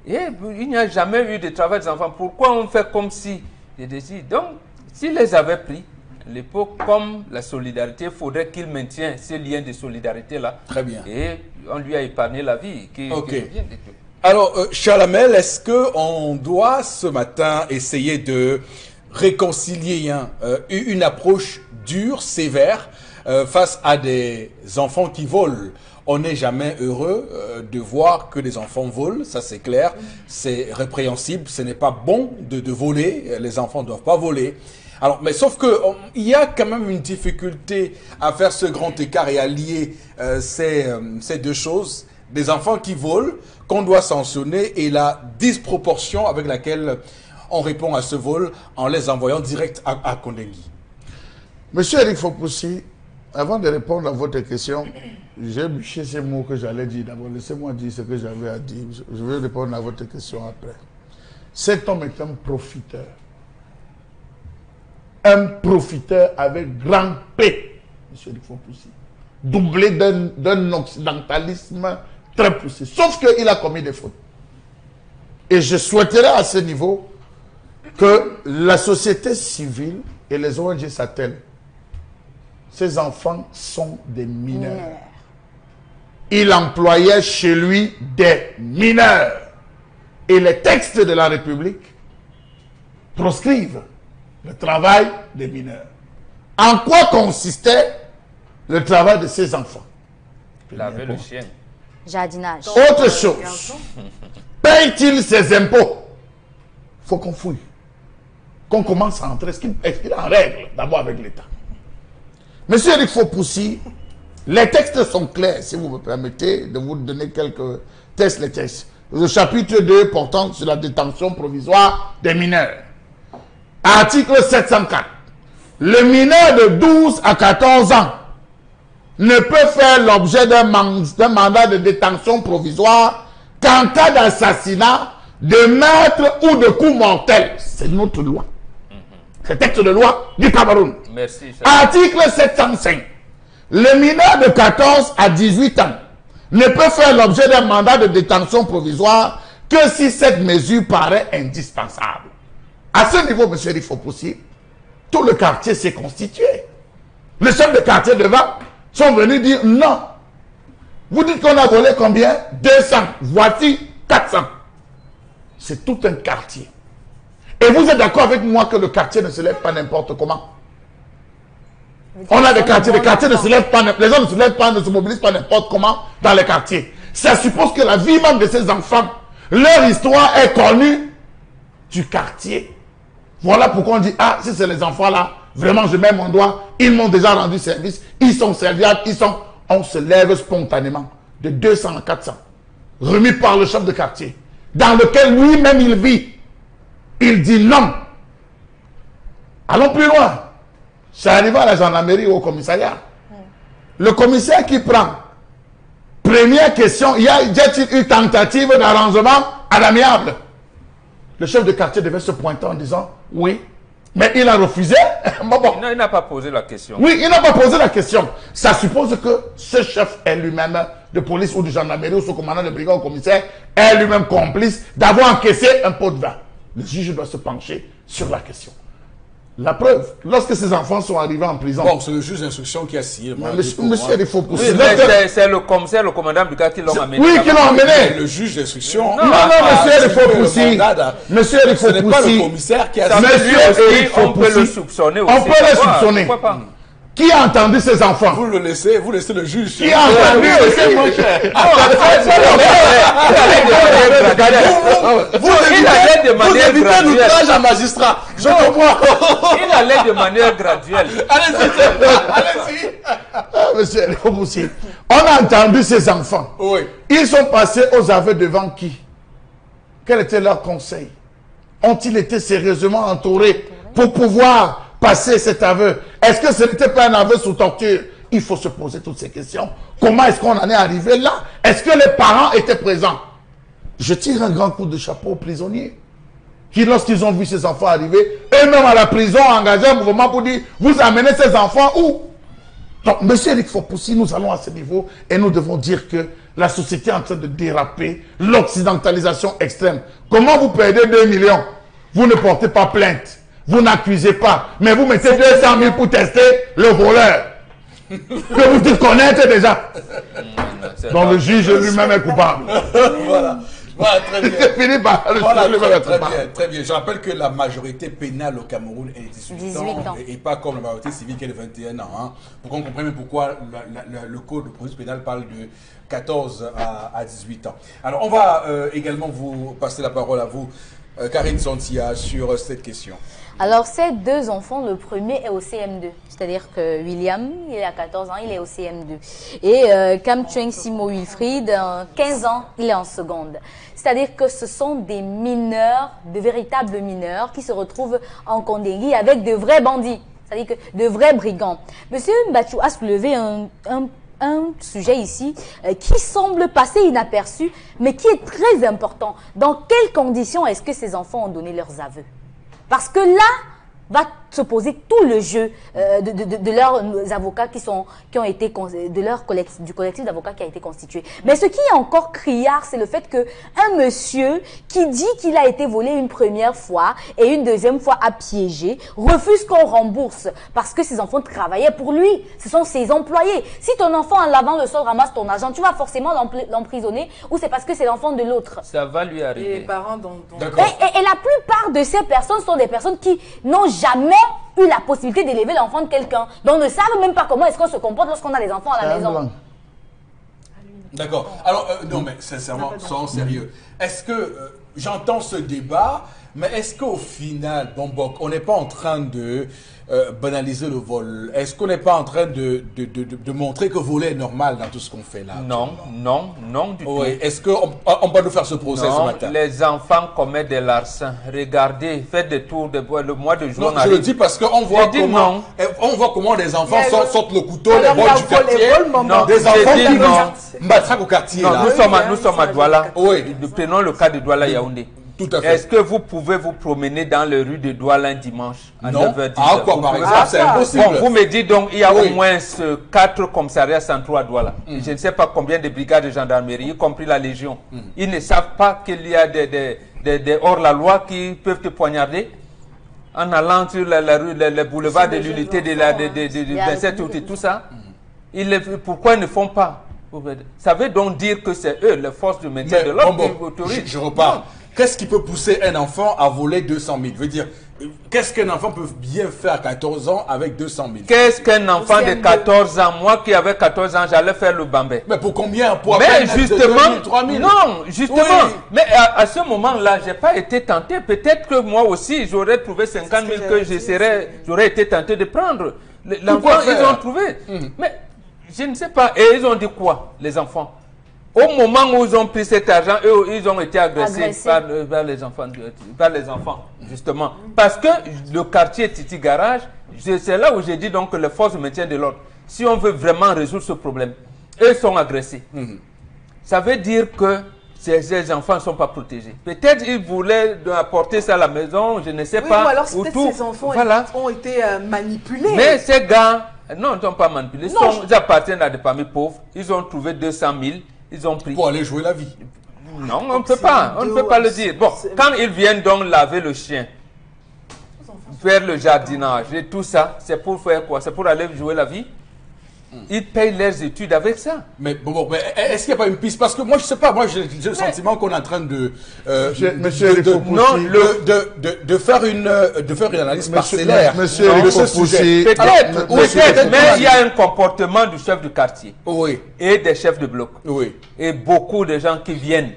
Et il n'y a jamais eu de travail des enfants. Pourquoi on fait comme si... Donc, s'ils les avaient pris, l'époque, comme la solidarité, il faudrait qu'il maintienne ces liens de solidarité-là. Très bien. Et on lui a épargné la vie. Alors, Chalamel, est-ce qu'on doit ce matin essayer de réconcilier une approche dure, sévère, face à des enfants qui volent? On n'est jamais heureux de voir que des enfants volent, ça c'est clair, c'est répréhensible, ce n'est pas bon de voler, les enfants ne doivent pas voler. Alors, mais sauf que il y a quand même une difficulté à faire ce grand écart et à lier ces deux choses, des enfants qui volent, qu'on doit sanctionner, et la disproportion avec laquelle on répond à ce vol en les envoyant direct à Kondengui. Monsieur Eric Fopoussi, avant de répondre à votre question, j'ai bûché ces mots que j'allais dire. D'abord, laissez-moi dire ce que j'avais à dire. Je vais répondre à votre question après. Cet homme est un profiteur. Un profiteur avec grand P, monsieur Eric Fopoussi. Doublé d'un occidentalisme très poussé. Sauf qu'il a commis des fautes. Et je souhaiterais à ce niveau que la société civile et les ONG s'attellent. Ces enfants sont des mineurs. Il employait chez lui des mineurs. Et les textes de la République proscrivent le travail des mineurs. En quoi consistait le travail de ces enfants? Laver le chien. Jardinage. Autre chose. Paye-t-il ses impôts? Il faut qu'on fouille. Qu'on commence à entrer. Est-ce qu'il est en règle d'abord avec l'État? Monsieur Eric Fopoussi, les textes sont clairs, si vous me permettez de vous donner quelques textes, les textes. Le chapitre 2 portant sur la détention provisoire des mineurs. Article 704. Le mineur de 12 à 14 ans ne peut faire l'objet d'un mandat de détention provisoire qu'en cas d'assassinat, de meurtre ou de coup mortel. C'est notre loi. C'est texte de loi du Cameroun. Merci. Article 705. Le mineur de 14 à 18 ans ne peut faire l'objet d'un mandat de détention provisoire que si cette mesure paraît indispensable. À ce niveau, M. Eric Fopoussi, tout le quartier s'est constitué. Les chefs de quartier devant sont venus dire non. Vous dites qu'on a volé combien? 200. Voici 400. C'est tout un quartier. Et vous êtes d'accord avec moi que le quartier ne se lève pas n'importe comment? On a des quartiers ne se lèvent pas, les gens ne se lèvent pas, ne se mobilisent pas n'importe comment dans les quartiers. Ça suppose que la vie même de ces enfants, leur histoire est connue du quartier. Voilà pourquoi on dit, ah, si c'est les enfants là, vraiment je mets mon doigt, ils m'ont déjà rendu service, ils sont serviables, on se lève spontanément de 200 à 400, remis par le chef de quartier, dans lequel lui-même il vit. Il dit non. Allons plus loin. C'est arrivé à la gendarmerie ou au commissariat. Le commissaire qui prend. Première question, y a-t-il eu tentative d'arrangement à l'amiable? Le chef de quartier devait se pointer en disant oui. Mais il a refusé. Non, il n'a pas posé la question. Oui, il n'a pas posé la question. Ça suppose que ce chef est lui-même de police ou de gendarmerie ou ce commandant de brigade ou commissaire est lui-même complice d'avoir encaissé un pot de vin. Le juge doit se pencher sur la question. La preuve, lorsque ces enfants sont arrivés en prison... Bon, c'est le juge d'instruction qui a signé. Monsieur, il faut pousser. Oui, c'est le commissaire, le commandant du cas qui l'ont amené. Oui, qui l'ont amené. Le juge d'instruction... Non, monsieur, il faut pousser. Monsieur, il faut pousser. Ce n'est pas le commissaire qui a signé. Monsieur, il faut on peut le soupçonner aussi. On peut le soupçonner. Pourquoi pas? Qui a entendu ces enfants? Vous laissez le juge. Qui a entendu aussi, mon cher? Vous évitez l'outrage à magistrat. Je comprends. Il allait de manière graduelle. Allez-y. Monsieur Fopoussi, on a entendu ces enfants. Oui. Ils sont passés aux aveux devant qui? Quel était leur conseil? Ont-ils été sérieusement entourés pour pouvoir passer cet aveu? Est-ce que ce n'était pas un aveu sous torture? Il faut se poser toutes ces questions. Comment est-ce qu'on en est arrivé là? Est-ce que les parents étaient présents? Je tire un grand coup de chapeau aux prisonniers qui, lorsqu'ils ont vu ces enfants arriver, eux-mêmes à la prison, ont engagé un mouvement pour dire, vous amenez ces enfants où? Donc, monsieur Eric Fopoussi, nous allons à ce niveau et nous devons dire que la société est en train de déraper, l'occidentalisation extrême. Comment vous perdez 2 millions? Vous ne portez pas plainte. Vous n'accusez pas, mais vous mettez 200 000 pour tester le voleur. Que vous dites connaître déjà. Donc le juge lui-même est coupable. Voilà. Voilà, très bien. C'est fini par le voilà, juge lui-même est coupable. très bien. Je rappelle que la majorité pénale au Cameroun est 18 ans. Et pas comme la majorité civile qui est de 21 ans. Hein. Pour qu'on comprenne pourquoi le code de procédure pénale parle de 14 à 18 ans. Alors, on va également vous passer la parole à vous, Karine Santia, sur cette question. Alors, ces deux enfants, le premier est au CM2. C'est-à-dire que William, il a 14 ans, il est au CM2. Et Kam Chueng Simo Wilfried, 15 ans, il est en seconde. C'est-à-dire que ce sont des mineurs, de véritables mineurs, qui se retrouvent en Kondengui avec de vrais bandits. C'est-à-dire que de vrais brigands. Monsieur Mbachou a soulevé un sujet ici qui semble passer inaperçu, mais qui est très important. Dans quelles conditions est-ce que ces enfants ont donné leurs aveux? Parce que là va se poser tout le jeu de leurs avocats qui ont été du collectif d'avocats qui a été constitué. Mais ce qui est encore criard, c'est le fait que un monsieur qui dit qu'il a été volé une première fois et une deuxième fois a piégé, refuse qu'on rembourse parce que ses enfants travaillaient pour lui. Ce sont ses employés. Si ton enfant en lavant le sol ramasse ton argent, tu vas forcément l'emprisonner ou c'est parce que c'est l'enfant de l'autre. Ça va lui arriver. Et les parents dont... Et la plupart de ces personnes sont des personnes qui n'ont jamais eu la possibilité d'élever l'enfant de quelqu'un. Donc ne savent même pas comment est-ce qu'on se comporte lorsqu'on a des enfants à la maison. D'accord. Alors, non, mais sincèrement, sans sérieux. Est-ce que, j'entends ce débat, mais est-ce qu'au final, Bombok, on n'est pas en train de banaliser le vol? Est-ce qu'on n'est pas en train de montrer que voler est normal dans tout ce qu'on fait là? Non, non du tout. Est-ce qu'on peut nous faire ce procès ce matin? Les enfants commettent des larcins. Regardez, faites des tours, le mois de juin. Je le dis parce qu'on voit comment les enfants sortent le couteau, les vols du quartier. Des enfants qui matraquent au quartier. Non, nous sommes à Douala. Oui. Nous prenons le cas de Douala Yaoundé. Tout à fait. Est-ce que vous pouvez vous promener dans les rues de Douala un dimanche à 9h10? Ah, quoi, par exemple, c'est impossible. Bon, vous me dites donc, il y a au moins 4 commissariats centraux à Douala. Je ne sais pas combien de brigades de gendarmerie, y compris la Légion. Ils ne savent pas qu'il y a des hors-la-loi qui peuvent te poignarder en allant sur la rue, le boulevard de l'unité de 27 août et tout ça. Pourquoi ils ne font pas? Ça veut donc dire que c'est eux, les forces de maintien de l'ordre, qui autorisent. Je repars. Qu'est-ce qui peut pousser un enfant à voler 200 000? Je veux dire, qu'est-ce qu'un enfant peut bien faire à 14 ans avec 200 000? Qu'est-ce qu'un enfant de 14 ans? Moi qui avais 14 ans, j'allais faire le bambé. Mais pour combien? Pour mais justement, 3 000? Non, justement. Oui. Mais à ce moment-là, je n'ai pas été tenté. Peut-être que moi aussi, j'aurais trouvé 50 000 que j'aurais été tenté de prendre. L'enfant, ils ont trouvé. Mais je ne sais pas. Et ils ont dit quoi, les enfants? Au moment où ils ont pris cet argent, eux, ils ont été agressés par les enfants, justement. Parce que le quartier Titi Garage, c'est là où j'ai dit donc que les forces de maintien de l'ordre, si on veut vraiment résoudre ce problème, eux sont agressés. Ça veut dire que ces enfants ne sont pas protégés. Peut-être ils voulaient apporter ça à la maison, je ne sais pas. Ou alors peut-être ces enfants ont été manipulés. Mais ces gars, non, ils ne sont pas manipulés. Ils appartiennent à des familles pauvres. Ils ont trouvé 200 000. Ils ont pris. Pour aller jouer la vie. Non, on ne peut pas. On ne peut pas le dire. Bon, quand ils viennent donc laver le chien, faire le jardinage et tout ça, c'est pour faire quoi? C'est pour aller jouer la vie? Ils payent leurs études avec ça. Mais bon, est-ce qu'il n'y a pas une piste? Parce que moi, je ne sais pas. Moi, j'ai le sentiment qu'on est en train de faire une analyse parcellaire de ce sujet. Peut-être, mais il y a un comportement du chef du quartier et des chefs de bloc. Et beaucoup de gens qui viennent.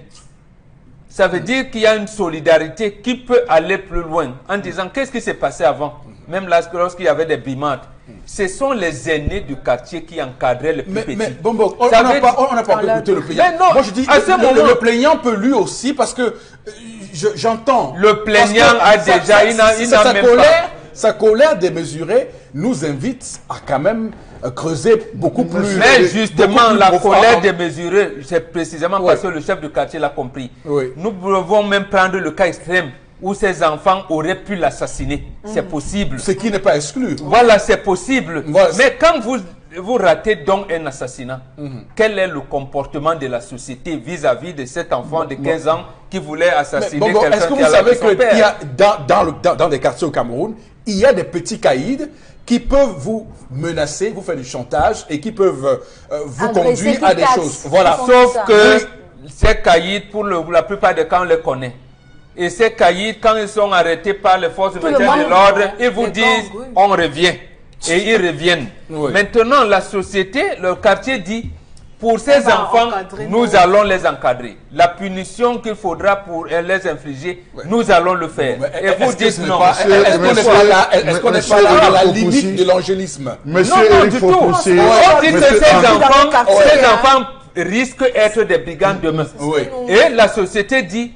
Ça veut dire qu'il y a une solidarité qui peut aller plus loin en disant qu'est-ce qui s'est passé avant. Même lorsqu'il y avait des brimades. Ce sont les aînés du quartier qui encadraient les plus petits. Mais on n'a pas écouté le plaignant. Mais non, moi je dis, le plaignant peut lui aussi parce que j'entends. Le plaignant a déjà sa colère démesurée nous invite à quand même creuser beaucoup plus. Mais justement, la colère démesurée, c'est précisément parce que le chef de quartier l'a compris. Nous pouvons même prendre le cas extrême où ces enfants auraient pu l'assassiner. C'est possible. Ce qui n'est pas exclu. Voilà, c'est possible. Voilà. Mais quand vous vous ratez donc un assassinat. Quel est le comportement de la société vis-à-vis de cet enfant de 15 ans qui voulait assassiner quelqu'un? Est-ce que vous savez qu'il y a dans des quartiers au Cameroun, il y a des petits caïds qui peuvent vous menacer, vous faire du chantage et qui peuvent vous conduire à des choses. Voilà. Sauf que ces caïds, pour la plupart des cas, on les connaît. Et ces caïds, quand ils sont arrêtés par les forces de maintien de l'ordre, ils vous disent on revient. Et ils reviennent. Oui. Maintenant, la société, le quartier dit, pour ces enfants, nous allons les encadrer. La punition qu'il faudra pour les infliger, nous allons le faire. Et vous dites non. Est-ce qu'on n'est pas à la limite de l'angélisme? Non, non, du tout. On dit que ces enfants risquent d'être des brigands demain. Et la société dit,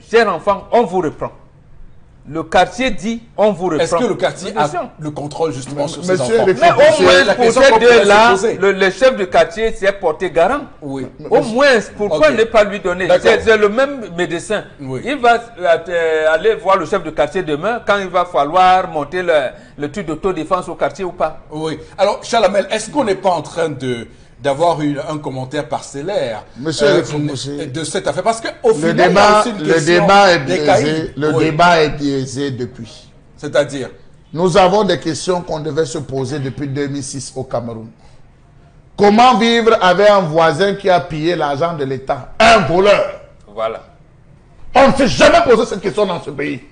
chers enfants, on vous reprend. Le quartier dit, on vous reprend. Est-ce que le quartier a le contrôle justement sur ces enfants? Mais au moins, pour ces deux-là, le chef de quartier s'est porté garant. Oui. Au moins, pourquoi ne pas lui donner? C'est le même médecin. Oui. Il va aller voir le chef de quartier demain quand il va falloir monter le truc d'autodéfense au quartier ou pas. Oui. Alors, Chalamel, est-ce qu'on n'est pas en train d'avoir un commentaire parcellaire de cette affaire? Parce qu'au final, le débat est biaisé depuis. C'est-à-dire? Nous avons des questions qu'on devait se poser depuis 2006 au Cameroun. Comment vivre avec un voisin qui a pillé l'argent de l'État? Un voleur. Voilà. On ne s'est jamais posé cette question dans ce pays.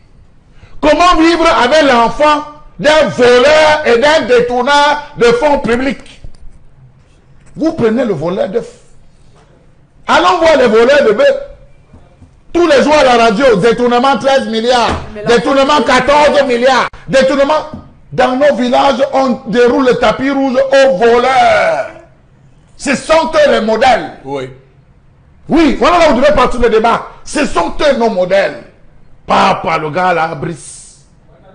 Comment vivre avec l'enfant d'un voleur et d'un détourneur de fonds publics? Vous prenez le voleur d'œufs. Allons voir les voleurs de bœufs. Tous les jours à la radio, détournement 13 milliards, détournement 14 milliards, détournement. Dans nos villages, on déroule le tapis rouge aux voleurs. Ce sont eux les modèles. Oui. Oui, voilà là où devait partir le débat. Ce sont eux nos modèles. Papa, le gars là, Brice.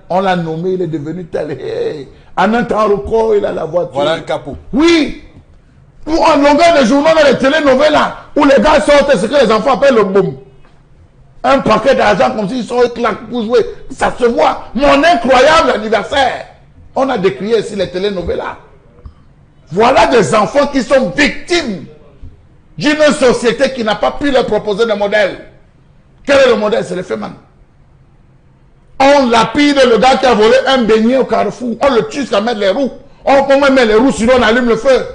On l'a nommé, il est devenu tel. Hey. En un temps record, il a la voiture. Voilà un capot. Oui. Pour en longueur de journaux dans les télénovelas où les gars sortent ce que les enfants appellent le boom. Un paquet d'argent comme s'ils sont claqués pour jouer. Ça se voit. Mon incroyable anniversaire. On a décrié ici les télénovelas. Voilà des enfants qui sont victimes d'une société qui n'a pas pu leur proposer de modèle. Quel est le modèle? C'est le FEMAN. On lapide le gars qui a volé un beignet au Carrefour. On le tue jusqu'à mettre les roues. On met les roues, sinon on allume le feu.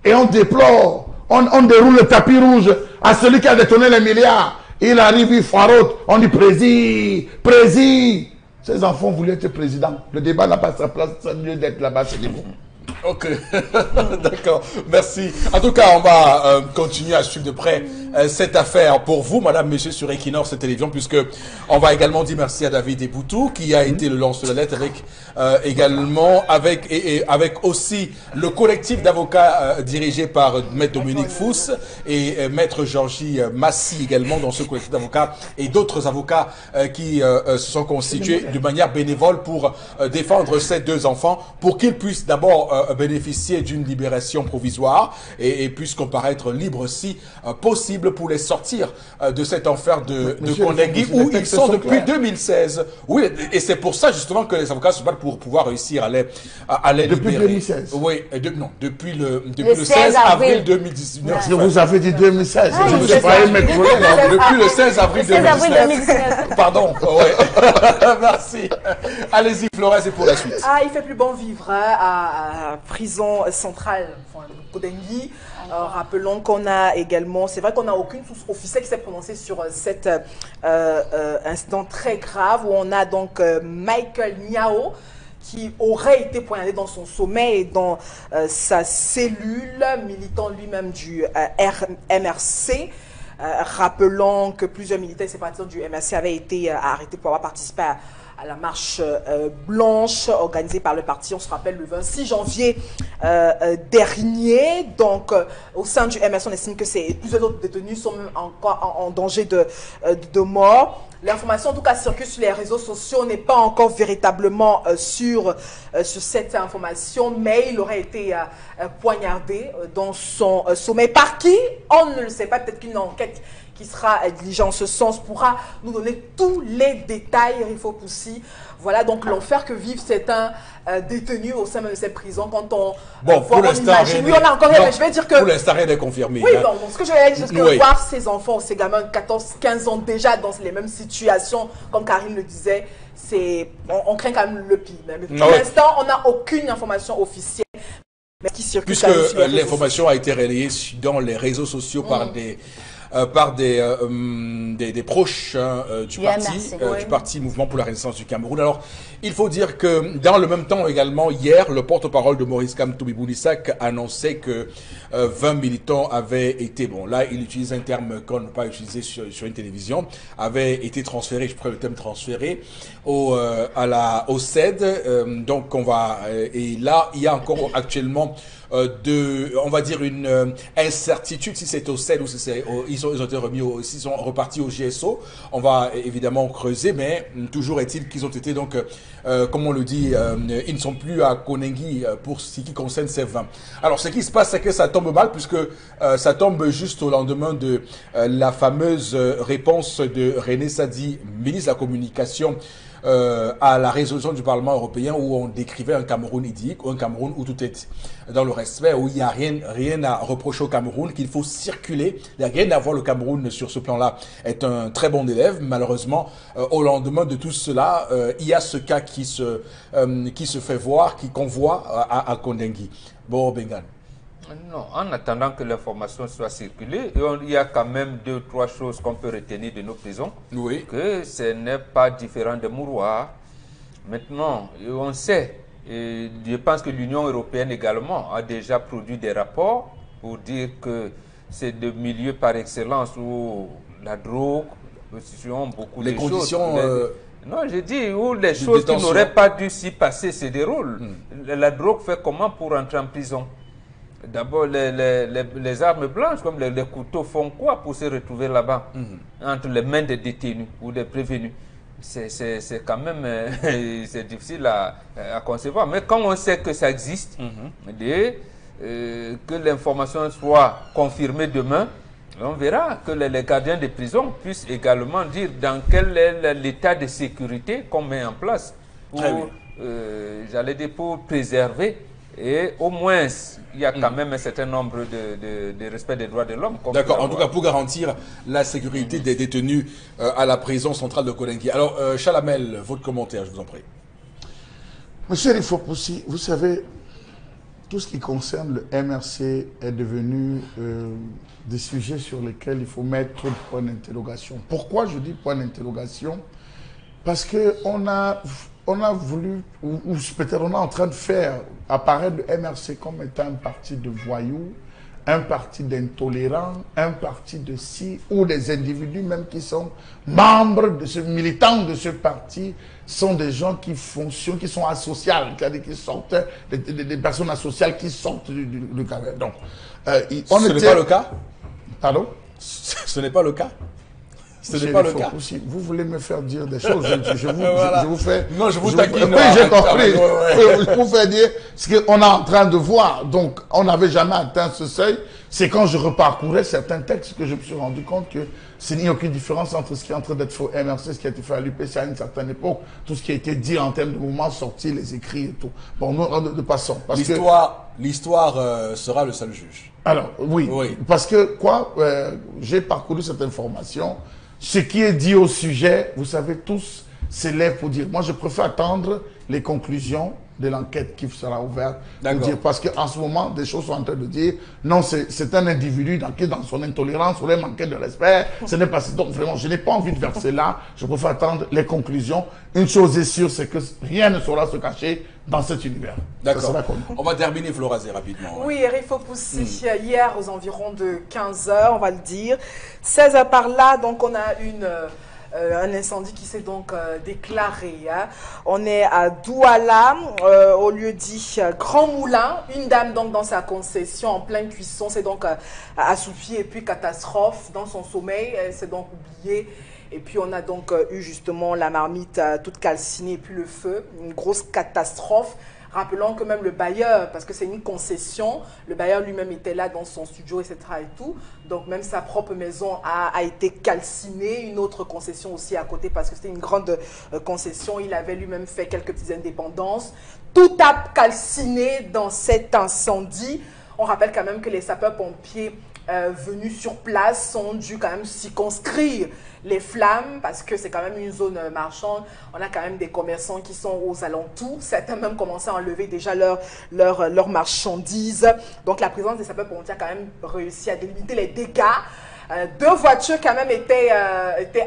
Et on déplore, on déroule le tapis rouge à celui qui a détourné les milliards. Il arrive, il farote, on dit président. Ces enfants voulaient être présidents. Le débat n'a pas sa place, c'est mieux d'être là-bas, c'est bon. Ok, d'accord, merci. En tout cas, on va continuer à suivre de près cette affaire pour vous, madame, monsieur, sur Equinox Télévision, puisque on va également dire merci à David Eboutou, qui a été le lanceur de la lettre, avec également avec aussi le collectif d'avocats dirigé par maître Dominique Fous et maître Georgie Massy également dans ce collectif d'avocats, et d'autres avocats qui se sont constitués de manière bénévole pour défendre ces deux enfants, pour qu'ils puissent d'abord bénéficier d'une libération provisoire et puissent comparaître libres si possible pour les sortir de cet enfer de Kondengui où ils sont depuis 2016. Oui, et c'est pour ça justement que les avocats se battent pour pouvoir réussir à les libérer. Depuis 2016. Oui, non, depuis le 16 avril 2019. Je vous avais dit 2016. Je me suis failli m'écrouler. Depuis le 16 avril 2019. Pardon. Ouais. Merci. Allez-y, Florence, c'est pour la suite. Ah, il fait plus bon vivre à prison centrale, Kondengui. Rappelons qu'on a également, c'est vrai qu'on n'a aucune source officielle qui s'est prononcée sur cet incident très grave où on a donc Michael Niao qui aurait été poignardé dans son sommeil et dans sa cellule, militant lui-même du MRC. Rappelons que plusieurs militaires et sympathisants du MRC avaient été arrêtés pour avoir participé à la marche blanche organisée par le parti, on se rappelle, le 26 janvier dernier. Donc, au sein du MRC, on estime que plusieurs autres détenus sont même encore en danger de mort. L'information, en tout cas, circule sur les réseaux sociaux. On n'est pas encore véritablement sur cette information, mais il aurait été poignardé dans son sommeil. Par qui? On ne le sait pas. Peut-être qu'une enquête qui sera diligent en ce sens, pourra nous donner tous les détails, Rifo Poussi. Voilà donc l'enfer que vivent certains détenus au sein de ces prisons quand on bon, pour l'instant, oui, on a encore je vais dire que pour l'instant, rien n'est confirmé. Oui, bon, ce que je vais dire, c'est que voir ces enfants, ces gamins de 14-15 ans déjà dans les mêmes situations, comme Karine le disait, on craint quand même le pire. Mais pour l'instant, on n'a aucune information officielle. Mais qui circule. Puisque l'information a été relayée dans les réseaux sociaux par des proches du parti Mouvement pour la Renaissance du Cameroun. Alors, il faut dire que dans le même temps également, hier, le porte-parole de Maurice Kamto Bounisak annonçait que 20 militants avaient été, bon là, il utilise un terme qu'on ne peut pas utiliser sur une télévision, avaient été transférés, je prends le terme transféré, au CED. Donc, et là, il y a encore actuellement on va dire une incertitude si c'est au CED ou si ils ont été remis s'ils sont repartis au GSO. On va évidemment creuser, mais toujours est-il qu'ils ont été donc, comme on le dit, ils ne sont plus à Konengi pour ce qui concerne ces 20. Alors, ce qui se passe, c'est que ça tombe mal puisque ça tombe juste au lendemain de la fameuse réponse de René Sadi, ministre de la Communication, à la résolution du Parlement européen où on décrivait un Cameroun idyllique, un Cameroun où tout est dans le respect, où il n'y a rien à reprocher au Cameroun, qu'il faut circuler. Il n'y a rien à voir. Le Cameroun, sur ce plan-là, est un très bon élève. Malheureusement, au lendemain de tout cela, il y a ce cas qui se fait voir, qu'on voit à Kondengi. Bon, Bengan. Non, en attendant que l'information soit circulée, il y a quand même 2-3 choses qu'on peut retenir de nos prisons. Oui. Que ce n'est pas différent de Mouroir. Maintenant, on sait, et je pense que l'Union européenne également a déjà produit des rapports pour dire que c'est de milieux par excellence où la drogue, beaucoup les de conditions, choses. Non, je dis où les choses qui n'auraient pas dû s'y passer se déroulent. La drogue fait comment pour entrer en prison? D'abord, les armes blanches, comme les couteaux, font quoi pour se retrouver là-bas, entre les mains des détenus ou des prévenus? C'est quand même c'est difficile à concevoir. Mais quand on sait que ça existe, que l'information soit confirmée demain, on verra que les gardiens des prisons puissent également dire dans quel est l'état de sécurité qu'on met en place pour, j'allais dire, pour préserver. Et au moins, il y a quand même un certain nombre de respect des droits de l'homme. D'accord, en tout cas pour garantir la sécurité des détenus à la prison centrale de Konengi. Alors, Chalamel, votre commentaire, je vous en prie. Monsieur Rifo Poussi, vous savez, tout ce qui concerne le MRC est devenu des sujets sur lesquels il faut mettre point d'interrogation. Pourquoi je dis point d'interrogation? Parce qu'on a voulu, ou peut-être on est en train de faire apparaître le MRC comme étant un parti de voyous, un parti d'intolérants, un parti de ou des individus même qui sont membres de ce, militants de ce parti, sont des gens qui fonctionnent, qui sont asociales, c'est-à-dire qui sortent, des personnes asociales qui sortent du Cameroun. Donc, ce n'est pas le cas? Pardon? Ce n'est pas le cas? Ce n'est pas le cas. Vous voulez me faire dire des choses, je vous fais... Non, je vous taquine. Oui, j'ai compris. Je vous fais dire ce qu'on est en train de voir. Donc, on n'avait jamais atteint ce seuil. C'est quand je reparcourais certains textes que je me suis rendu compte que il n'y a aucune différence entre ce qui est en train d'être fait au MRC, ce qui a été fait à l'UPC à une certaine époque, tout ce qui a été dit en termes de mouvements sortis, les écrits et tout. Bon, nous, de passons. L'histoire sera le seul juge. Alors, oui. Parce que, j'ai parcouru cette information. Ce qui est dit au sujet, vous savez, tous s'élèvent pour dire, moi je préfère attendre les conclusions de l'enquête qui sera ouverte. Parce qu'en ce moment, des choses sont en train de dire, non, c'est un individu qui dans son intolérance, ou un manque de respect, ce n'est pas... Donc vraiment, je n'ai pas envie de verser là, je préfère attendre les conclusions. Une chose est sûre, c'est que rien ne saura se cacher dans cet univers. D'accord. On va terminer, Florazé, rapidement. Oui, Rifo Poussi, hier aux environs de 15 h, on va le dire. 16 h par là, donc on a un incendie qui s'est donc déclaré. Hein. On est à Douala, au lieu dit Grand Moulin. Une dame donc dans sa concession en pleine cuisson s'est donc assoupie et puis catastrophe dans son sommeil. Elle s'est donc oubliée. Et puis on a donc eu justement la marmite toute calcinée et puis le feu. Une grosse catastrophe. Rappelons que même le bailleur, parce que c'est une concession, le bailleur lui-même était là dans son studio, etc. et tout. Donc même sa propre maison a été calcinée, une autre concession aussi à côté parce que c'était une grande concession. Il avait lui-même fait quelques petites indépendances. Tout a calciné dans cet incendie. On rappelle quand même que les sapeurs-pompiers venus sur place ont dû quand même circonscrire les flammes parce que c'est quand même une zone marchande. On a quand même des commerçants qui sont aux alentours. Certains même commençaient à enlever déjà leurs marchandises. Donc la présence des sapeurs-pompiers a quand même réussi à limiter les dégâts. 2 voitures quand même étaient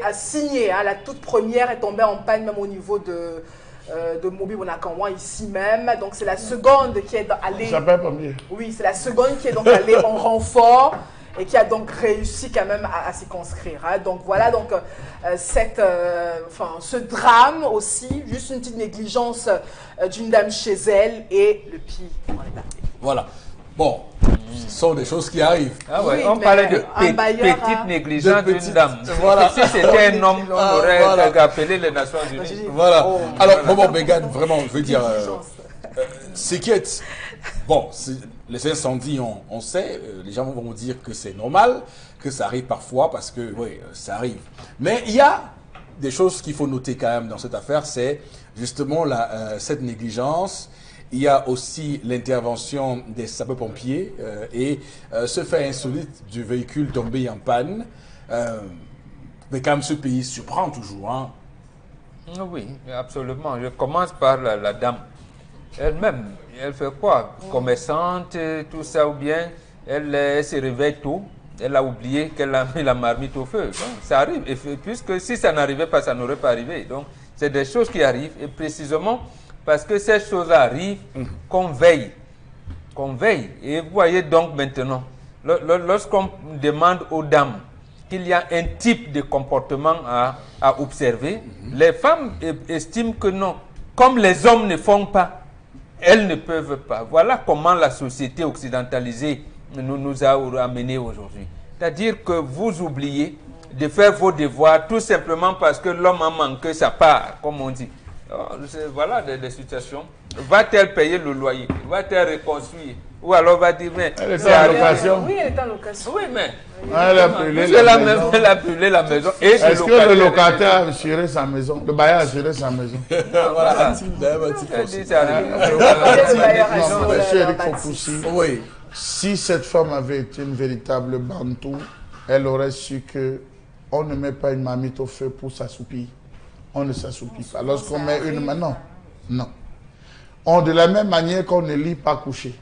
assignées. Hein. La toute première est tombée en panne même au niveau de Mobile Bonakanwa ici même. Donc c'est la seconde qui est allée. Oui, c'est la seconde qui est donc allée en renfort et qui a donc réussi quand même à circonscrire. Hein. Donc voilà donc ce drame aussi, juste une petite négligence d'une dame chez elle et le pire en est arrivé. Voilà. Bon, ce sont des choses qui arrivent. Ah ouais, oui, on parlait de petite négligence d'une dame. Voilà. Si c'était un homme, on aurait appelé les Nations Unies. Voilà. Alors, bon, Megan, vraiment, je veux dire, ce qui est... Bon, les incendies, on sait, les gens vont dire que c'est normal, que ça arrive parfois, parce que, oui, ça arrive. Mais il y a des choses qu'il faut noter quand même dans cette affaire, c'est justement cette négligence. Il y a aussi l'intervention des sapeurs-pompiers et ce fait insolite du véhicule tombé en panne. Mais quand même, ce pays surprend toujours. Hein. Oui, absolument. Je commence par la dame. Elle-même, elle fait quoi? Commerçante, tout ça, ou bien elle se réveille tôt. Elle a oublié qu'elle a mis la marmite au feu. Donc, ça arrive. Et puisque si ça n'arrivait pas, ça n'aurait pas arrivé. Donc, c'est des choses qui arrivent. Et précisément, parce que ces choses arrivent, qu'on veille. Qu'on veille. Et vous voyez donc maintenant, lorsqu'on demande aux dames qu'il y a un type de comportement à observer, les femmes estiment que non. Comme les hommes ne font pas, elles ne peuvent pas. Voilà comment la société occidentalisée nous a amenés aujourd'hui. C'est-à-dire que vous oubliez de faire vos devoirs tout simplement parce que l'homme a manqué sa part, comme on dit. Voilà des situations. Va-t-elle payer le loyer? Va-t-elle reconstruire? Ou alors va dire, mais c'est en location. Oui, elle est en location. Oui, mais elle a brûlé la maison. Est-ce que le locataire a assuré sa maison? Le bailleur a assuré sa maison? Voilà. Oui. Si cette femme avait été une véritable bantou, elle aurait su que on ne met pas une marmite au feu pour s'assoupir. On ne s'assoupit pas. Lorsqu'on met une main, non. Non. De la même manière qu'on ne lit pas couché.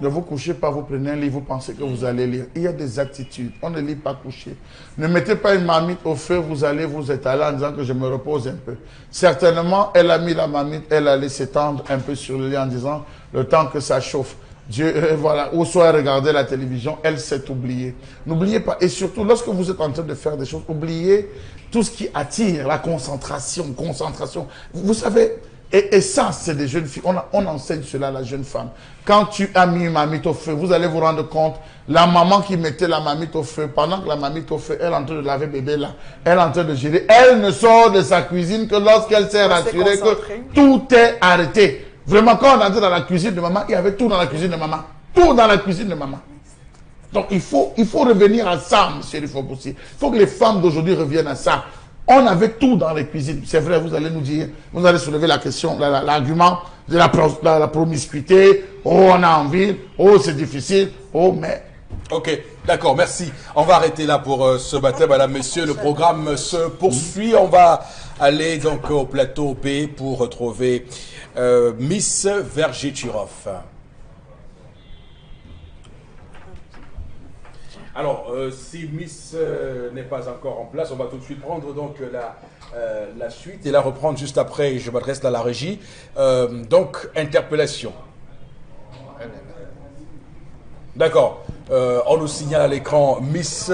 Ne vous couchez pas, vous prenez un livre, vous pensez que vous allez lire. Il y a des attitudes. On ne lit pas couché. Ne mettez pas une marmite au feu, vous allez vous étaler en disant que je me repose un peu. Certainement, elle a mis la marmite, elle allait s'étendre un peu sur le lit en disant le temps que ça chauffe. Dieu, voilà, ou soit regarder la télévision, elle s'est oubliée. N'oubliez pas, et surtout lorsque vous êtes en train de faire des choses, oubliez tout ce qui attire la concentration. Vous savez, et ça, c'est des jeunes filles. On enseigne cela à la jeune femme. Quand tu as mis une marmite au feu, vous allez vous rendre compte, la maman qui mettait la marmite au feu, pendant que la marmite au feu, elle est en train de laver bébé là, elle est en train de gérer, elle ne sort de sa cuisine que lorsqu'elle s'est rassurée que tout est arrêté. Vraiment, quand on entrait dans la cuisine de maman, il y avait tout dans la cuisine de maman. Tout dans la cuisine de maman. Donc, il faut revenir à ça, monsieur Rifopoussi. Il faut que les femmes d'aujourd'hui reviennent à ça. On avait tout dans les cuisines. C'est vrai, vous allez nous dire, vous allez soulever la question, l'argument de la promiscuité. Oh, on a envie. Oh, c'est difficile. Oh, mais... Ok, d'accord, merci. On va arrêter là pour ce matin, madame, messieurs. Le programme se poursuit. On va aller donc au plateau B pour retrouver Miss Vergeturov. Alors, si Miss n'est pas encore en place, on va tout de suite prendre donc la suite et la reprendre juste après. Je m'adresse à la régie. Donc, interpellation. D'accord. On nous signale à l'écran Miss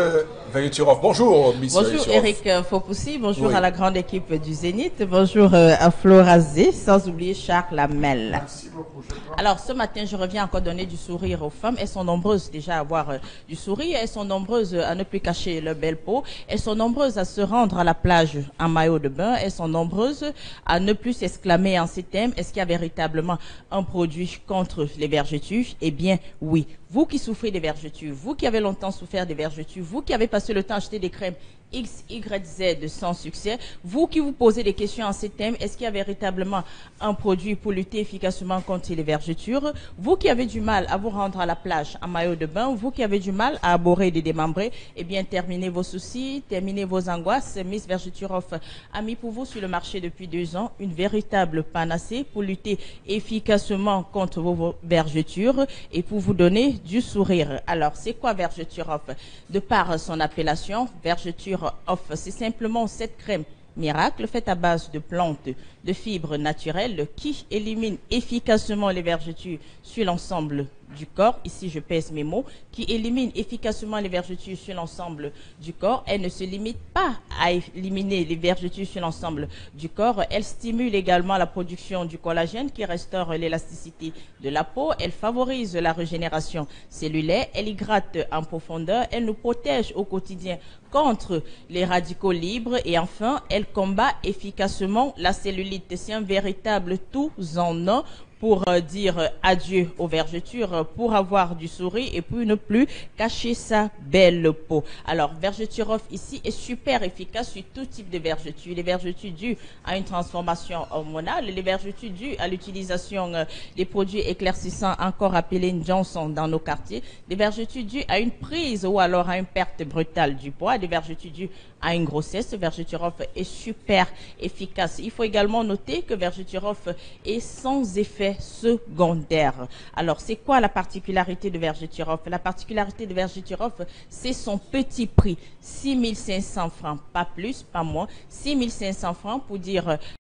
Vergeturov. Bonjour, Miss Bonjour Eric Fopoussi, bonjour à la grande équipe du Zénith, bonjour à Florazé, sans oublier Charles Lamel. Merci beaucoup. Alors ce matin, je reviens encore donner du sourire aux femmes. Elles sont nombreuses déjà à avoir du sourire, elles sont nombreuses à ne plus cacher leur belle peau, elles sont nombreuses à se rendre à la plage en maillot de bain, elles sont nombreuses à ne plus s'exclamer en ces thèmes, est-ce qu'il y a véritablement un produit contre les vergetures? Eh bien oui. Vous qui souffrez des vergetures, vous qui avez longtemps souffert des vergetures, vous qui avez passé le temps à acheter des crèmes X, Y, Z sans succès, vous qui vous posez des questions en ces thèmes, est-ce qu'il y a véritablement un produit pour lutter efficacement contre les vergetures? Vous qui avez du mal à vous rendre à la plage en maillot de bain, vous qui avez du mal à aborder et démembrer, eh bien terminez vos soucis, terminez vos angoisses. Miss Vergeturov a mis pour vous sur le marché depuis 2 ans une véritable panacée pour lutter efficacement contre vos vergetures et pour vous donner du sourire. Alors, c'est quoi Vergeturov? De par son appellation, Vergeturov, c'est simplement cette crème miracle faite à base de plantes, de fibres naturelles qui élimine efficacement les vergetures sur l'ensemble du corps. Ici, je pèse mes mots. Qui élimine efficacement les vergetures sur l'ensemble du corps. Elle ne se limite pas à éliminer les vergetures sur l'ensemble du corps. Elle stimule également la production du collagène qui restaure l'élasticité de la peau. Elle favorise la régénération cellulaire. Elle hydrate en profondeur. Elle nous protège au quotidien contre les radicaux libres. Et enfin, elle combat efficacement la cellulite. C'est un véritable tout en un pour dire adieu aux vergetures, pour avoir du sourire et pour ne plus cacher sa belle peau. Alors, Vergeturov ici est super efficace sur tout type de vergetures. Les vergetures dues à une transformation hormonale, les vergetures dues à l'utilisation des produits éclaircissants encore appelés Johnson dans nos quartiers, des vergetures dues à une prise ou alors à une perte brutale du poids, des vergetures dues à une grossesse. Vergeturov est super efficace. Il faut également noter que Vergeturov est sans effet secondaire. Alors, c'est quoi la particularité de Vergeturov? La particularité de Vergeturov, c'est son petit prix. 6 500 francs, pas plus, pas moins. 6 500 francs pour dire